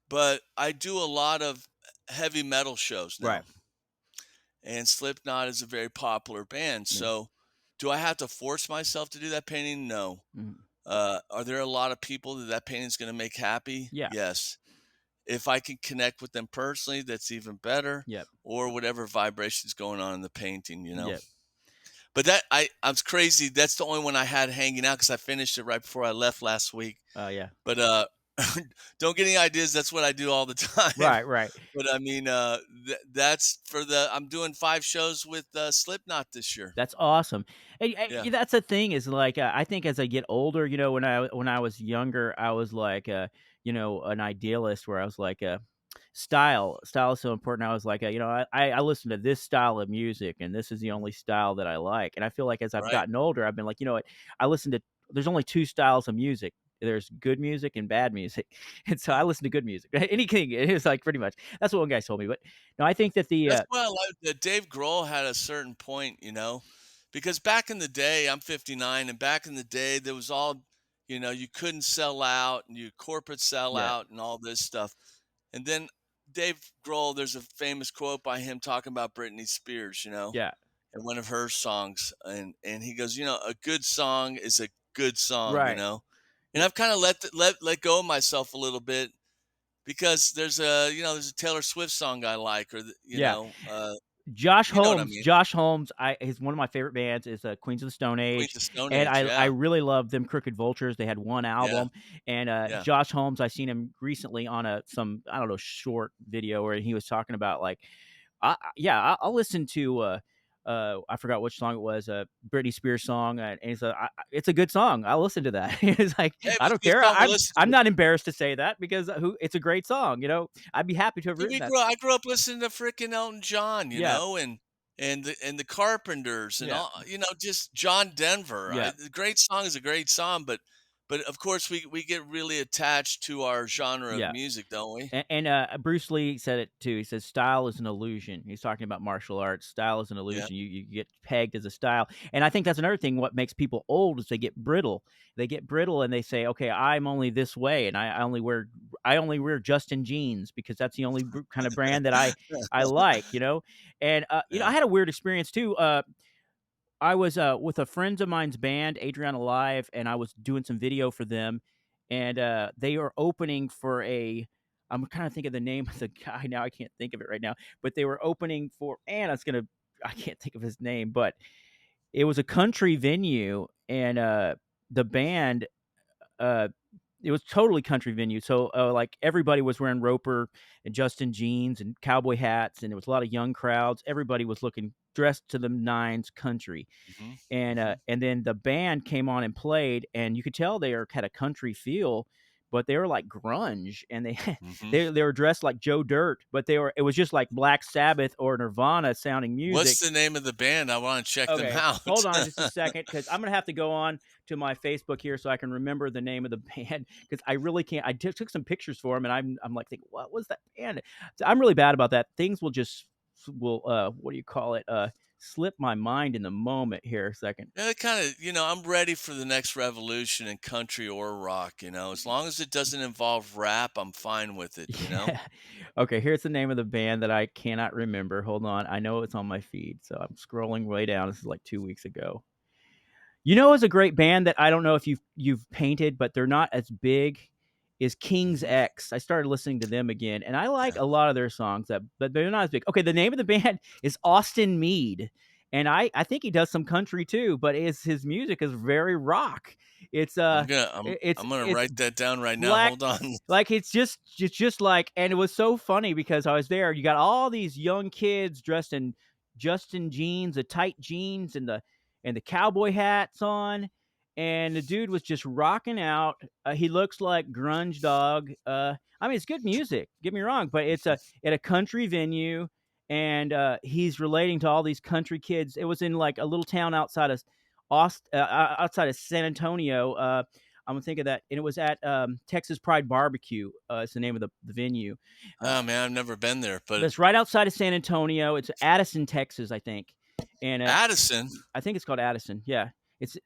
but I do a lot of heavy metal shows Right. now, and Slipknot is a very popular band. Yeah. So, do I have to force myself to do that painting? No. Mhm. Are there a lot of people that painting is going to make happy? Yeah. Yes. If I can connect with them personally, that's even better. Yep. Or whatever vibrations going on in the painting, you know. Yep. But I'm crazy. That's the only one I had hanging out because I finished it right before I left last week. Oh, yeah. But don't get any ideas. That's what I do all the time. Right, right. But I mean, that's for the. I'm doing 5 shows with Slipknot this year. That's awesome. Yeah, Yeah, that's the thing is, like, I think as I get older, when I was younger, I was like, an idealist where I was like, style is so important. I was like, I listen to this style of music, and this is the only style that I like. And I feel like as I've right. gotten older, I've been like, you know what? I listen to There's only 2 styles of music. There's good music and bad music. And so I Yeah. listen to good music. Anything, it is like pretty much. That's what one guy told me. But no, I think that That's why I like that Dave Grohl had a certain point, because back in the day, I'm 59, and back in the day, there was all, you couldn't sell out and you corporate sell yeah, out and all this stuff. And then Dave Grohl, there's a famous quote by him talking about Britney Spears, yeah, and one of her songs. And he goes, a good song is a good song, right. And I've kind of let go of myself a little bit because there's a Taylor Swift song I like, or Yeah. you know what I mean. Josh Holmes, I is one of my favorite bands is, Queens of the Stone Queens Age, of Stone and Age, I yeah, really love them Crooked Vultures. They had one yeah, album, and, yeah, Josh Holmes, I seen him recently on some, I don't know, short video where he was talking about, like, yeah, I'll listen to, I forgot which song it was, a Britney Spears song, and it's a good song. I'll listen to that. It's like, hey, I but don't it's a good care. song to listen I'm to. not embarrassed to say that because, it's a great song, I'd be happy to have Dude, written that. I grew up listening to fricking Elton John, Yeah, and the Carpenters and yeah, all, just John Denver. yeah. The great song is a great song, but of course we get really attached to our genre of Yeah. music, don't we? And Bruce Lee said it too. He says style is an illusion. He's talking about martial arts. Style is an Yeah, illusion. You get pegged as a style. And I think that's another thing. What makes people old is they get brittle. They get brittle and they say, okay, I'm only this way, and I only wear Justin jeans because that's the only kind of brand that I like. And I yeah. had a weird experience too. I was, with a friends of mine's band, Adriana Live, and I was doing some video for them, and, they are opening for I'm trying to think of the name of the guy now, I can't think of it right now, but they were opening for man, I can't think of his name, but it was a country venue, and, the band, uh it was totally country venue, so, like, everybody was wearing Roper and Justin jeans and cowboy hats, and there was a lot of young crowds, everybody was looking dressed to the nines country. Hmm. And, Hmm. and then the band came on and played, and you could tell they had a country feel, but they were like grunge, and they Hmm. they were dressed like Joe Dirt, but it was just like Black Sabbath or Nirvana sounding What's music. the name of the band? I want to check them Okay, out. hold on just a second, because I'm gonna have to go on to my Facebook here so I can remember the name of the band, because I really can't. I took some pictures for them, and I'm like thinking, what was that band? So I'm really bad about that. Things will just will what do you call it? Slip my mind in the moment here. A second. Yeah, kind of, I'm ready for the next revolution in country or rock, As long as it doesn't involve rap, I'm fine with it. Yeah. Okay, here's the name of the band that I cannot remember. Hold on. I know it's on my feed, so I'm scrolling way down. This is like 2 weeks ago. You know, it's a great band that I don't know if you've painted, but they're not as big, is King's Hmm. X. I started listening to them again, and I like Yeah. a lot of their songs, but they're not as big. Okay, the name of the band is Austin Mead, and I think he does some country too, but his music is very rock. It's I'm gonna I'm it's I'm gonna it's write that down right now. black, Hold on. like, it's just like, and it was so funny because I was there, you got all these young kids dressed in Justin jeans, the tight jeans, and the cowboy hats on, and the dude was just rocking out. He looks like grunge dog. I mean, it's good music, get me wrong, but it's at a country venue, and he's relating to all these country kids. It was in like a little town outside of San Antonio. I'm gonna think of that, and it was at Texas Pride Barbecue. It's the name of the venue. Uh, Oh man, I've never been there, but but it's right outside of San Antonio. It's Addison, Texas, I think, and Addison, I think it's called Addison. Yeah, it's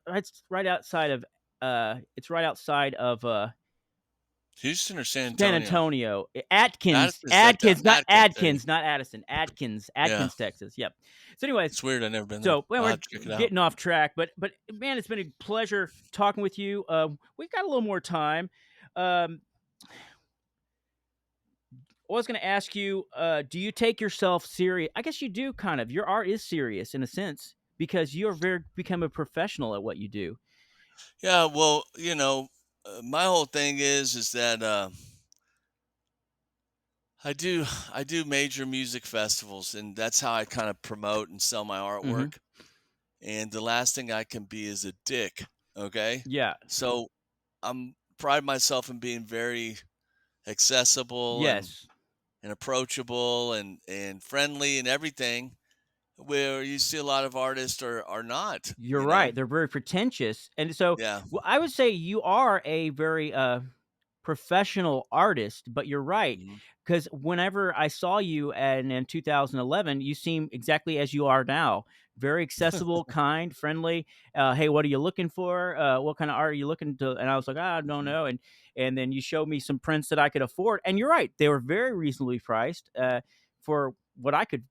it's right outside of it's right outside of Houston or San San Antonio? Antonio. Atkins, Addison's that down. Adkins, not Atkins, there you Adkins, not Addison. Atkins, Yeah, Atkins, Texas. Yep. So, anyways, it's weird. I've never been there. so well, I'll we're have to check it out. getting off track, but man, it's been a pleasure talking with you. We've got a little more time. Um, I was going to ask you, do you take yourself serious? I guess you do, kind of. Your art is serious in a sense because you're very become a professional at what you do. Yeah, well, my whole thing is that I do major music festivals, and that's how I kind of promote and sell my Hmm. artwork. And the last thing I can be is a dick. Okay, Yeah. so I'm pride myself in being very accessible Yes. and approachable and friendly and everything, where you see a lot of artists are not, You're right. They're very pretentious, and so Yeah. well, I would say you are a very professional artist. But you're right, Mhm. because whenever I saw you in 2011, you seem exactly as you are now. Very accessible, kind, friendly. Hey, what are you looking for? What kind of art are you looking to? And I was like, I don't Mhm. know. And then you showed me some prints that I could afford, and you're right, they were very reasonably priced for what I could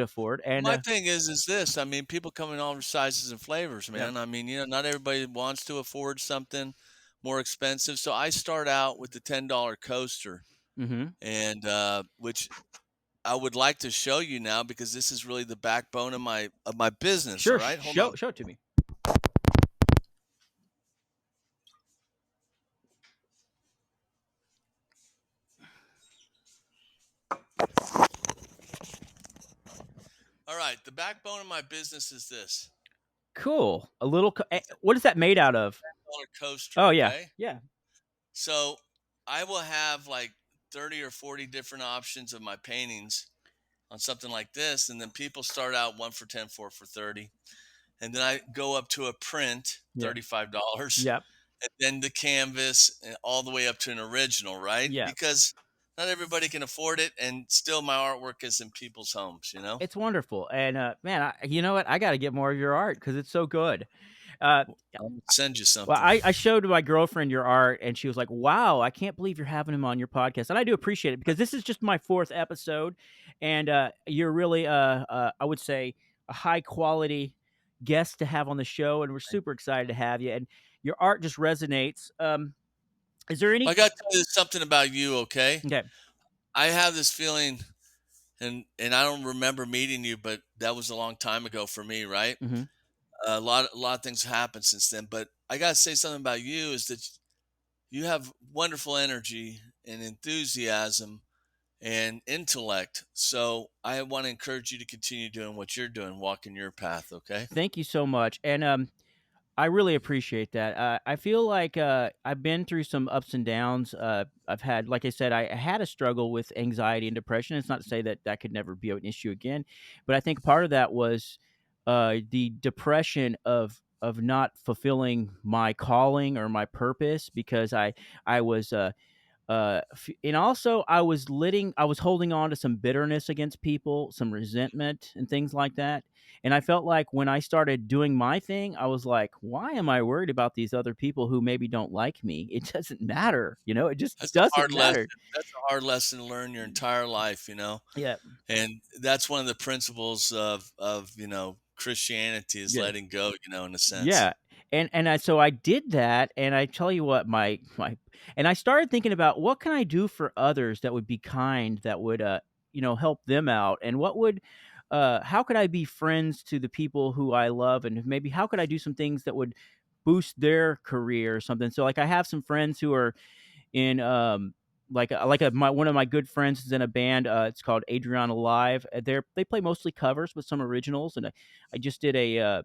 afford. And My thing is this, I mean, people come in all sizes and flavors, yeah. man. I mean, not everybody wants to afford something more expensive. So I start out with the $10 coaster, Hmm. and which I would like to show you now because this is really the backbone of my business. All Sure, right, hold show on. show it to me. All right, the backbone of my business is this Cool. A little. it's What is that made out of? a $10 coaster. Oh yeah, Okay, yeah. so I will have like 30 or 40 different options of my paintings on something like this, and then people start out one for 10, four for 30, and then I go up to a print, Yeah. $35, Yep. and then the canvas, and all the way up to an original, right? Yeah. Because not everybody can afford it, and still my artwork is in people's homes. It's wonderful, and man, you know what? I got to get more of your art because it's so good. Uh, I'll send you well, something. I showed my girlfriend your art, and she was like, "Wow, I can't believe you're having him on your podcast." And I do appreciate it because this is just my fourth episode, and you're really, I would say, a high quality guest to have on the show, and we're super excited to have you. And your art just resonates. Is there I any? got to tell you something about you, okay? Okay. I have this feeling, and I don't remember meeting you, but that was a long time ago for me, right? Hmm. A lot of things happened since then, but I gotta say something about you is that you have wonderful energy and enthusiasm and intellect. So I want to encourage you to continue doing what you're doing, walking your path. Okay. Thank you so much. And I really appreciate that. I feel like I've been through some ups and downs. I've had, like I said, I had a struggle with anxiety and depression. It's not to say that that could never be an issue again, but I think part of that was the depression of not fulfilling my calling or my purpose because I was and also I was holding on to some bitterness against people, some resentment and things like that. And I felt like when I started doing my thing, I was like, why am I worried about these other people who maybe don't like me? It doesn't matter, it just That's a doesn't hard lesson. matter. That's a hard lesson to learn your entire life, you know? Yeah. And that's one of the principles of Christianity is Yeah. letting go, in a sense. Yeah, so I did that, and I tell you what, my and I started thinking about what can I do for others that would be kind, that would, help them out, and how could I be friends to the people who I love, and maybe how could I do some things that would boost their career or something? So, like, I have some friends who are in, one of my good friends is in a band, it's called Adriana Live. They play mostly covers, but some originals, and I just did a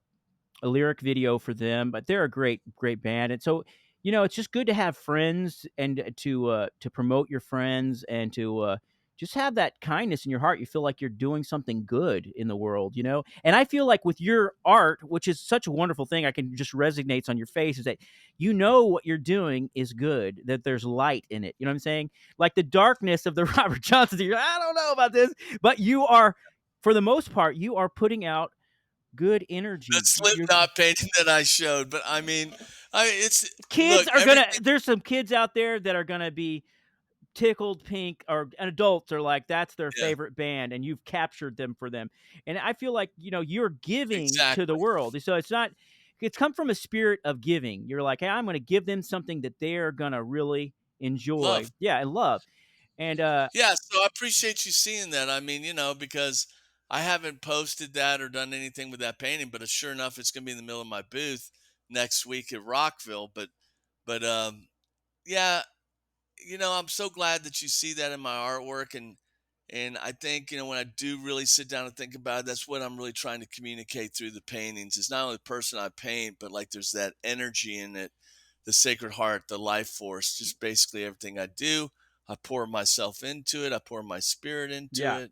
lyric video for them, but they're a great band. And so, it's just good to have friends and to promote your friends and to just have that kindness in your heart. You feel like you're doing something good in the world. And I feel like with your art, which is such a wonderful thing, I can just resonates on your face, is that what you're doing is good, that there's light in it. You know what I'm saying? Like the darkness of the Robert Johnson, you're, I don't know about this, but you are, for the most part, you are putting out good That energy. You're Slipknot painting that I showed, but I mean, it's kids look, are gonna everything. there's some kids out there that are gonna be tickled pink, or and adults are like that's their Yeah, favorite band, and you've captured them for them. And I feel like, you're giving to the exactly. world. So it's come from a spirit of giving. You're like, hey, I'm gonna give them something that they're gonna really enjoy. Love. Yeah, and love. And Yeah, so I appreciate you seeing that. I mean, because I haven't posted that or done anything with that painting, but sure enough, it's gonna be in the middle of my booth next week at Rockville. But yeah, I'm so glad that you see that in my artwork, and I think, when I do really sit down and think about it, that's what I'm really trying to communicate through the paintings. It's not only the person I paint, but like there's that energy in it, the Sacred Heart, the life force, just basically everything I do. I pour myself into it, I pour my spirit into yeah, it,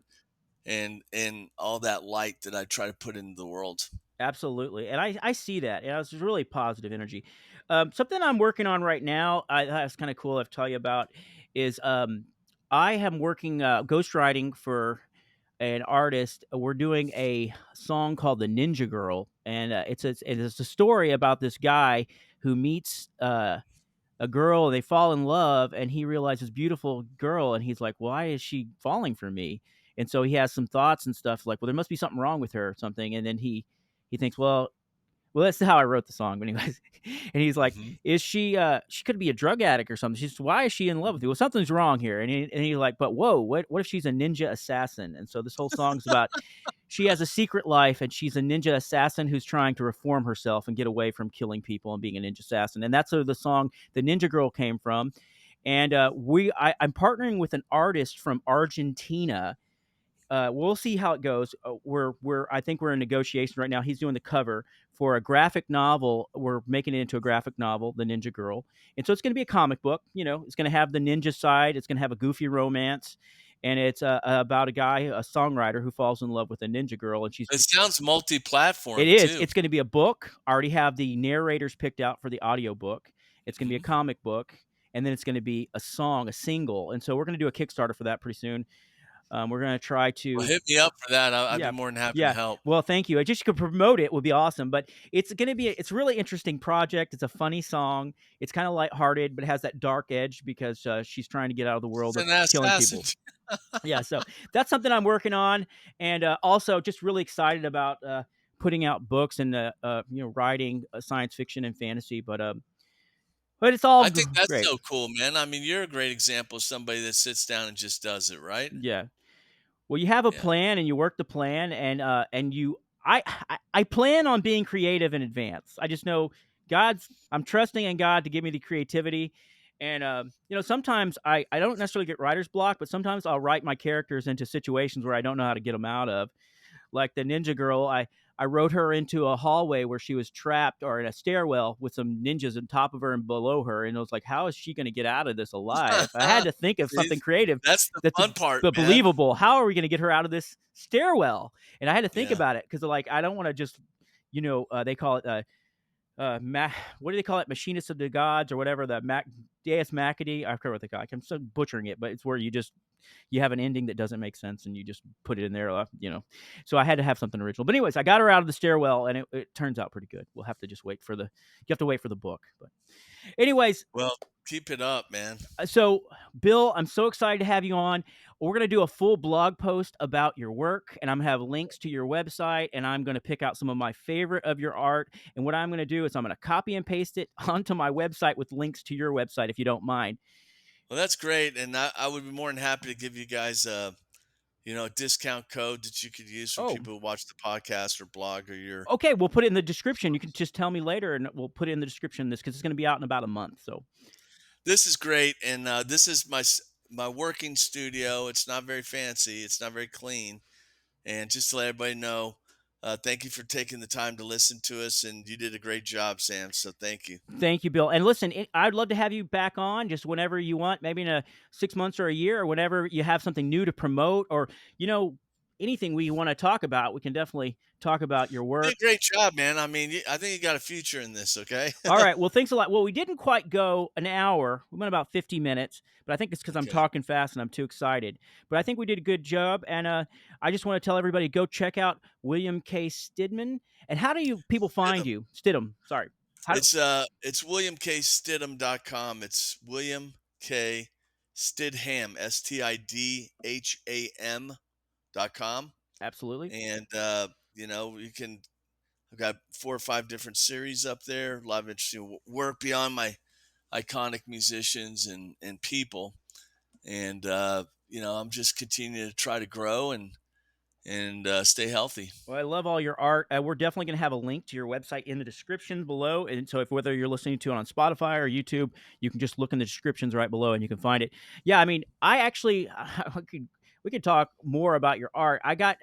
and all that light that I try to put into the world. absolutely, and I see that. Yeah, it's really positive energy. Something I'm working on right now, that's kind of cool. I've tell you about is I am working ghostwriting for an artist. We're doing a song called "The Ninja Girl," and it's a story about this guy who meets a girl, and they fall in love, and he realizes beautiful girl, and he's like, why is she falling for me? And so he has some thoughts and stuff like, well, there must be something wrong with her or something. And then he thinks, well, that's how I wrote the song. But anyways, and he's like, Hmm. "Is she could be a drug addict or something? She's why is she in love with you? Well, something's wrong here." And he's like, "But whoa, what if she's a ninja assassin?" And so this whole song's about she has a secret life, and she's a ninja assassin who's trying to reform herself and get away from killing people and being a ninja assassin. And that's where the song "The Ninja Girl" came from. And I'm partnering with an artist from Argentina. We'll see how it goes. I think we're in negotiation right now. He's doing the cover for a graphic novel. We're making it into a graphic novel, The Ninja Girl, and so it's going to be a comic book. It's going to have the ninja side. It's going to have a goofy romance, and it's about a guy, a songwriter, who falls in love with a ninja girl, and It sounds it multi-platform is. too. It's going to be a book. I already have the narrators picked out for the audio book. It's going to be a Hmm. comic book, and then it's going to be a song, a single. And so we're going to do a Kickstarter for that pretty soon. We're going to try Well, to hit me up for that. I'd be yeah. more than happy to Yeah. help. Well, thank you. I just could promote it would be awesome, but it's a really interesting project. It's a funny song. It's kind of lighthearted, but it has that dark edge because she's trying to get out of the She's world of an killing assassin. people. Yeah, so that's something I'm working on, and also just really excited about putting out books and writing science fiction and fantasy. But it's all I think that's great. so cool, man. I mean, you're a great example of somebody that sits down and just does it, right? Yeah. Well, you have a Yeah. plan and you work the plan, and you I plan on being creative in advance. I just know I'm trusting in God to give me the creativity. And sometimes I don't necessarily get writer's block, but sometimes I'll write my characters into situations where I don't know how to get them out of. Like the ninja girl, I rode her into a hallway where she was trapped, or in a stairwell with some ninjas on top of her and below her, and I was like, "How is she gonna get out of this alive?" I had to think of See, something creative that's the that's fun part, man. believable. How are we gonna get her out of this stairwell? And I had to think Yeah. about it because, like, I don't wanna just, they call it, what do they call it? Machinist of the Gods or whatever, the Deus Machina. I forget what they call it. I'm so butchering it, but it's where you have an ending that doesn't make sense and you just put it in there, So I had to have something original. But anyways, I got her out of the stairwell and it turns out pretty good. We'll have to just you have to wait for the book. But anyways, Well, keep it up, man. so Bill, I'm so excited to have you on. We're going to do a full blog post about your work, and I'm going to have links to your website, and I'm going to pick out some of my favorite of your art. And what I'm going to do is I'm going to copy and paste it onto my website with links to your website, if you don't mind. Well, that's great, and I would be more than happy to give you guys a discount code that you could use for Oh, people who watch the podcast or blog or your. okay. We'll put it in the description. You can just tell me later, and we'll put it in the description of this because it's going to be out in about a month. So This is great, and this is my working studio. It's not very fancy. It's not very clean, and just to let everybody know, thank you for taking the time to listen to us, and you did a great job, Sam. So thank you. thank you, Bill. And listen, I'd love to have you back on just whenever you want, maybe in 6 months or a year, or whenever you have something new to promote, or anything we want to talk about. We can definitely talk about your You work. did a great job, man. I mean, I think you got a future in this. Okay. All right. Well, thanks a lot. Well, we didn't quite go an hour. We went about 50 minutes, but I think it's because I'm Okay. talking fast and I'm too excited. But I think we did a good job. And I just want to tell everybody, go check out William K Stidham. And how do people find Stidham. you? Stidham. Sorry. How do It's WilliamKStidham.com. It's William K Stidham, STIDHAM.com. Absolutely. And you can. I've got 4 or 5 different series up there. A lot of interesting work beyond my iconic musicians and people. And I'm just continuing to try to grow and stay healthy. Well, I love all your art. We're definitely going to have a link to your website in the description below. And so, if whether you're listening to it on Spotify or YouTube, you can just look in the descriptions right below and you can find it. Yeah, I mean, I actually we could talk more about your art. I got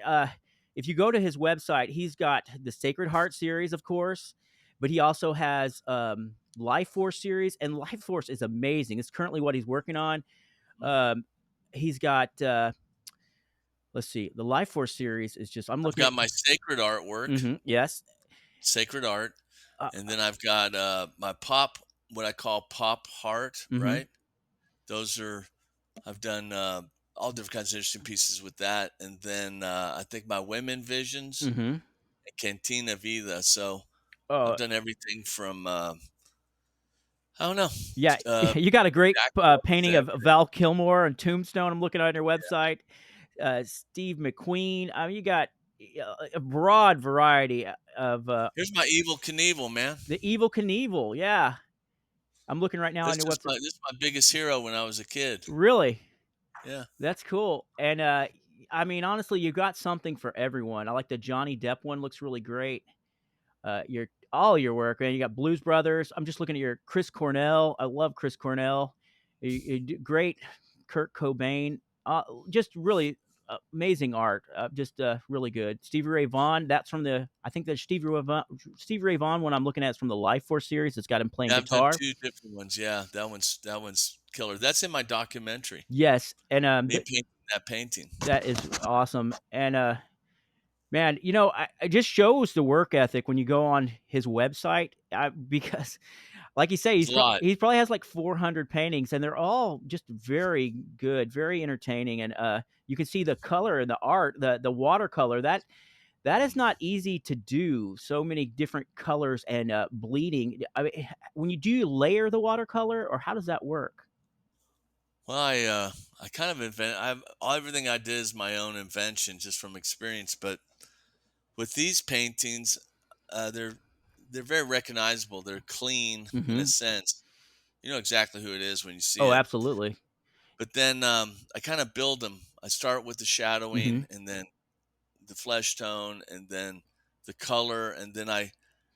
if you go to his website, he's got the Sacred Heart series, of course, but he also has Life Force series, and Life Force is amazing. It's currently what he's working on. Um, he's got let's see. The Life Force series is just I'm I've looking at got my sacred artwork, yes. sacred art, Uh, and then I've got my pop, what I call pop heart, mhm. right? Those are I've done all different kinds of interesting pieces with that, and then I think my women visions Mhm. and Cantina Vida. So I've Uh, done everything from I don't know, yeah, uh, you got a great Jack painting of Wolf's. Val Kilmer and Tombstone. I'm looking on your website. Steve McQueen. I mean, you got a broad variety of Here's my Evil Knievel, man. the Evil Knievel. Yeah, I'm looking right now on your website. This is my biggest hero when I was a kid. Really, Yeah. that's cool. And I mean, honestly, you got something for everyone. I like the Johnny Depp one. Looks really great. Your all your work, man. You got Blues Brothers. I'm just looking at your Chris Cornell. I love Chris Cornell. Great Kurt Cobain. Just really amazing art. Just really good. Stevie Ray Vaughan. That's from the. I think that Stevie Ray Vaughan one I'm looking at is from the Life Force series. It's got him playing Yeah, I've done guitar. 2 different ones. Yeah, that one's killer. That's in my documentary. Yes, and Me painting that painting. that is awesome. And man, it just shows the work ethic when you go on his website. Because like you say, It's a lot. he probably has like 400 paintings, and they're all just very good, very entertaining, and you can see the color and the art, the watercolor that is not easy to do. So many different colors and bleeding. I mean, when do you layer the watercolor, or how does that work? Well, I kind of everything I did is my own invention just from experience, but with these paintings, they're very recognizable. They're clean in a Hmm. sense. You know exactly who it is when you see Oh, it. absolutely. But then I kind of build them. I start with the Hmm. shadowing and then the flesh tone and then the color and then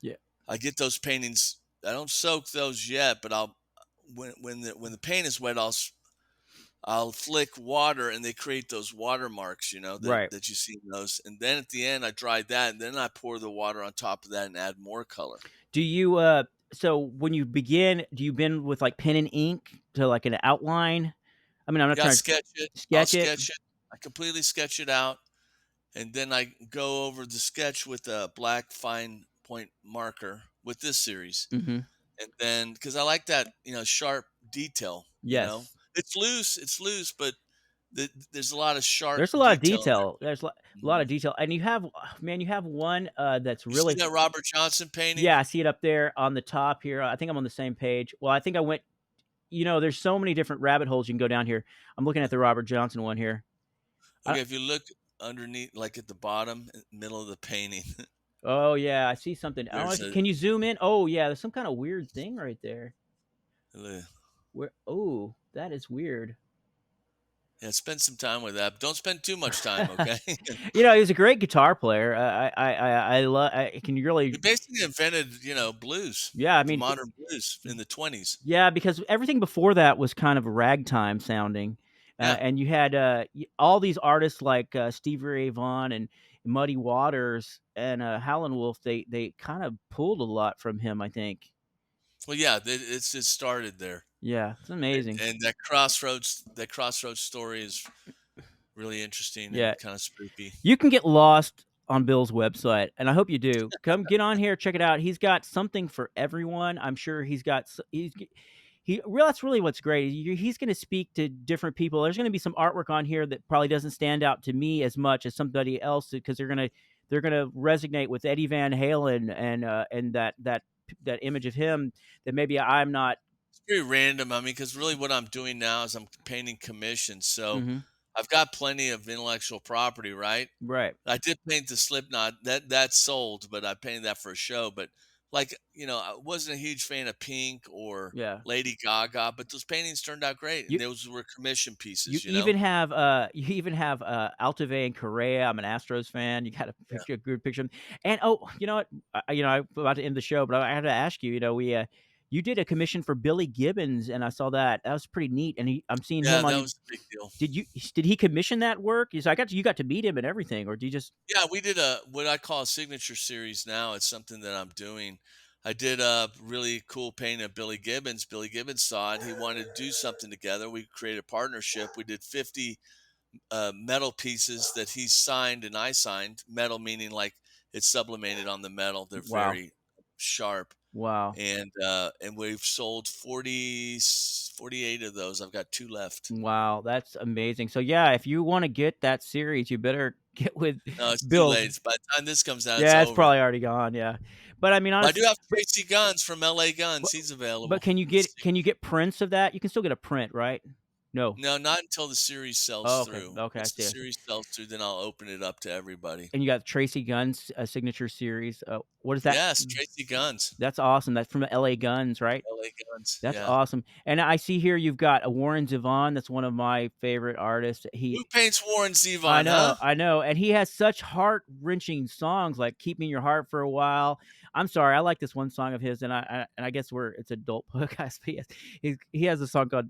Yeah. I get those paintings. I don't soak those yet, but I'll when the paint is wet, I'll flick water and they create those watermarks, that Right. that you see in those. And then at the end I dry that and then I pour the water on top of that and add more color. Do you, so when you begin, do you begin with, like, pen and ink to, like, an outline? I mean, I'm not Yeah, trying to sketch it. I'll sketch it? sketch it. I completely sketch it out and then I go over the sketch with a black fine point marker with this series. Mhm. And then because I like that, sharp detail. Yes. It's loose, but there's a lot of sharp There's a lot of detail in detail. There's a lot there. of detail, and you have man, you have one, that's You see really that Robert Johnson painting? yeah, I see it up there on the top here. I think I'm on the same page. Well, I think I went there's so many different rabbit holes you can go down here. I'm looking at the Robert Johnson one here. I Okay, if you look underneath, like at the bottom, middle of the painting, Oh, yeah, I see something. Oh, I there's see, a can you zoom in? Oh, yeah, there's some kinda weird thing right there. uh, Where oh, that is weird. yeah, spend some time with that. But don't spend too much time, okay? He was a great guitar player. I can He really basically invented, blues, yeah, I the mean, modern blues in the 20s. yeah, because everything before that was kind of ragtime sounding, Yeah. and you had, all these artists like, Stevie Ray Vaughan and Muddy Waters and, Howlin' Wolf, they kind of pulled a lot from him, I think. Well, yeah, it started there. Yeah, it's amazing. And that crossroads story is really interesting Yeah. and kind of spooky. You can get lost on Bill's website, and I hope you do. Come get on here, check it out. He's got something for everyone. I'm sure he's got he well, that's really what's great. He's gonna speak to different people. There's gonna be some artwork on here that probably doesn't stand out to me as much as somebody else because they're gonna resonate with Eddie Van Halen and that image of him that maybe I'm not. It's very random. I mean, because really what I'm doing now is I'm painting commissions. So Mhm. I've got plenty of intellectual property, right? Right. I did paint the Slipknot. That sold, but I painted that for a show. But like, I wasn't a huge fan of Pink or Yeah. Lady Gaga, but those paintings turned out great. And You those were commission You pieces. even have, Altuve and Correa. I'm an Astros fan. You got a Yeah. picture a good picture of 'em. And, oh, you know what? I'm about to end the show, but I had to ask you, you did a commission for Billy Gibbons, and I saw that. That was pretty neat, and I'm seeing Yeah, him on that your was a big deal. did he commission that work? Is I got you got to meet him and everything, or do you just Yeah, we did what I call a signature series now. It's something that I'm doing. I did a really cool painting of Billy Gibbons. Billy Gibbons saw it. He wanted to do something together. We created a partnership. We did 50 metal pieces that he signed and I signed. Metal meaning like it's sublimated on the metal. They're wow. very sharp. Wow. And we've sold 48 of those. I've got two left. Wow, that's amazing. So, yeah, if you wanna get that series, you better get with No, it's too Bill. late. By the time this comes out, it's Yeah, it's over. probably already gone, yeah. But, I mean, But I do honestly have but Tracy Guns from LA Guns. but He's but available. can you Let's get see. can you get prints of that? You can still get a print, right? No. No, not until the series sells Oh, okay, through. okay, I Once the see, I see. series sells through, then I'll open it up to everybody. And you got Tracy Gunn's, signature series, what is that? Yes, Tracy Guns, That's awesome, that's from LA Guns, right? LA Guns. That's Yeah. awesome, and I see here you've got a Warren Zevon, that's one of my favorite artists. Who paints Warren I Zevon, know, huh? I know, and he has such heart-wrenching songs like "Keep Me in Your Heart for a While." I'm sorry, I like this one song of his, and I guess it's adult podcast, but he has a song called,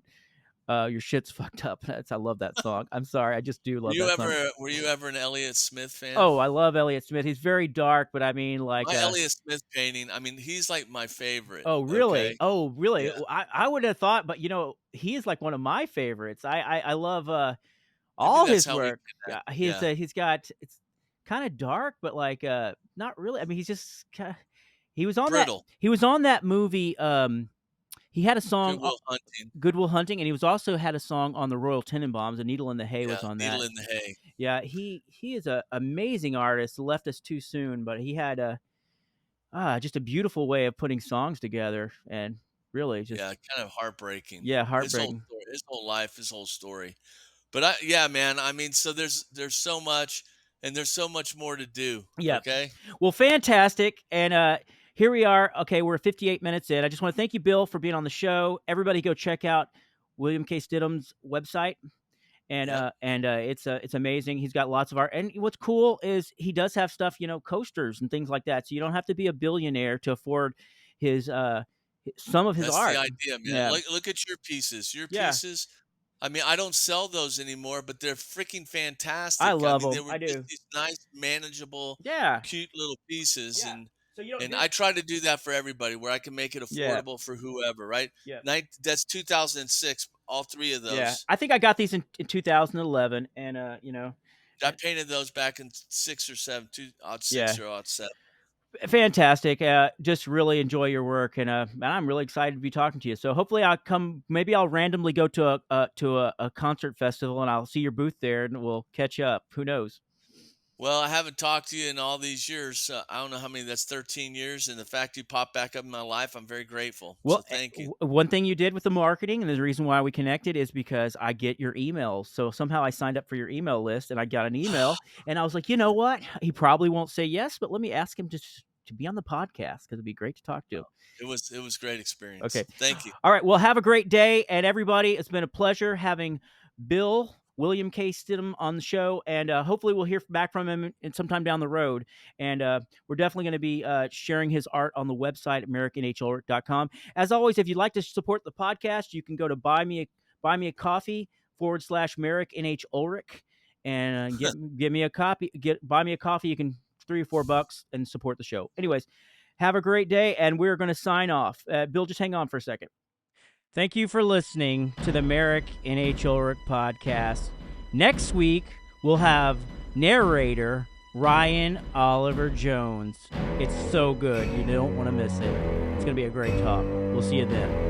"Your Shit's Fucked Up." I love that song. I'm sorry, I just do Were love you that song. ever were you ever an Elliott Smith fan? Oh, I love Elliott Smith. He's very dark, but I mean, like, My Elliott Smith painting, I mean, he's like my favorite, oh, really? okay? Oh, really? Yeah, Well, I would have thought, but he is like one of my favorites. I love maybe all that's his how we work. connect. Yeah. He's got it's kind of dark, but like not really. I mean, he's just kind of Brittle, he was on that movie. He had a Good song, Will Hunting. Good Will Hunting, and he was also had a song on the Royal Tenenbaums. A Needle in the Hay Yeah, was on Needle that. in the Hay. Yeah, he is a amazing artist. Left us too soon, but he had a just a beautiful way of putting songs together, and really just Yeah, kind of heartbreaking. yeah, His whole heartbreaking. story, his whole life, his whole story. But yeah, man, I mean, so there's so much and there's so much more to do, Yeah. okay? Well, fantastic. And here we are. Okay, we're 58 minutes in. I just want to thank you, Bill, for being on the show. Everybody, go check out William K Stidham's website, and Yep. it's amazing. He's got lots of art, and what's cool is he does have stuff, coasters and things like that. So you don't have to be a billionaire to afford his some of his That's the art. idea, man. Yeah, Look at your pieces. Your yeah. pieces I mean, I don't sell those anymore, but they're freaking I fantastic. I love mean, they them. were I just do. these nice, manageable, Yeah. cute little pieces, Yeah. So you don't and do. I try to do that for everybody, where I can make it Yeah. affordable for whoever, right? Yeah. That's 2006. All three of Yeah. those. I think I got these in 2011, and I and painted those back in six or seven, two odd yeah, six or odd seven. fantastic. Just really enjoy your work, and I'm really excited to be talking to you. So hopefully I'll come. Maybe I'll randomly go to a concert festival, and I'll see your booth there, and we'll catch up. Who knows? Well, I haven't talked to you in all these years. I don't know how many. That's 13 years, and the fact you popped back up in my life, I'm very grateful. Well, So thank you. one thing you did with the marketing, and the reason why we connected is because I get your emails. So somehow I signed up for your email list, and I got an email, and I was like, you know what? He probably won't say yes, but let me ask him to be on the podcast because it'd be great to talk to him. It was great Okay. experience. Thank you. All right. Well, have a great day, and everybody. It's been a pleasure having William K Stidham on the show, and hopefully we'll hear back from him in sometime down the road. And we're definitely going to be sharing his art on the website at merricknhlrick.com. As always, if you'd like to support the podcast, you can go to buy me a coffee /Merick NH Ulrich and get me a copy. Buy me a coffee. You can $3 or $4 and support the show. Anyways, have a great day, and we're going to sign off. Bill, just hang on for a second. Thank you for listening to the Merick NH Ulrich podcast. Next week, we'll have narrator Ryan Oliver Jones. It's so good. You don't want to miss it. It's going to be a great talk. We'll see you then.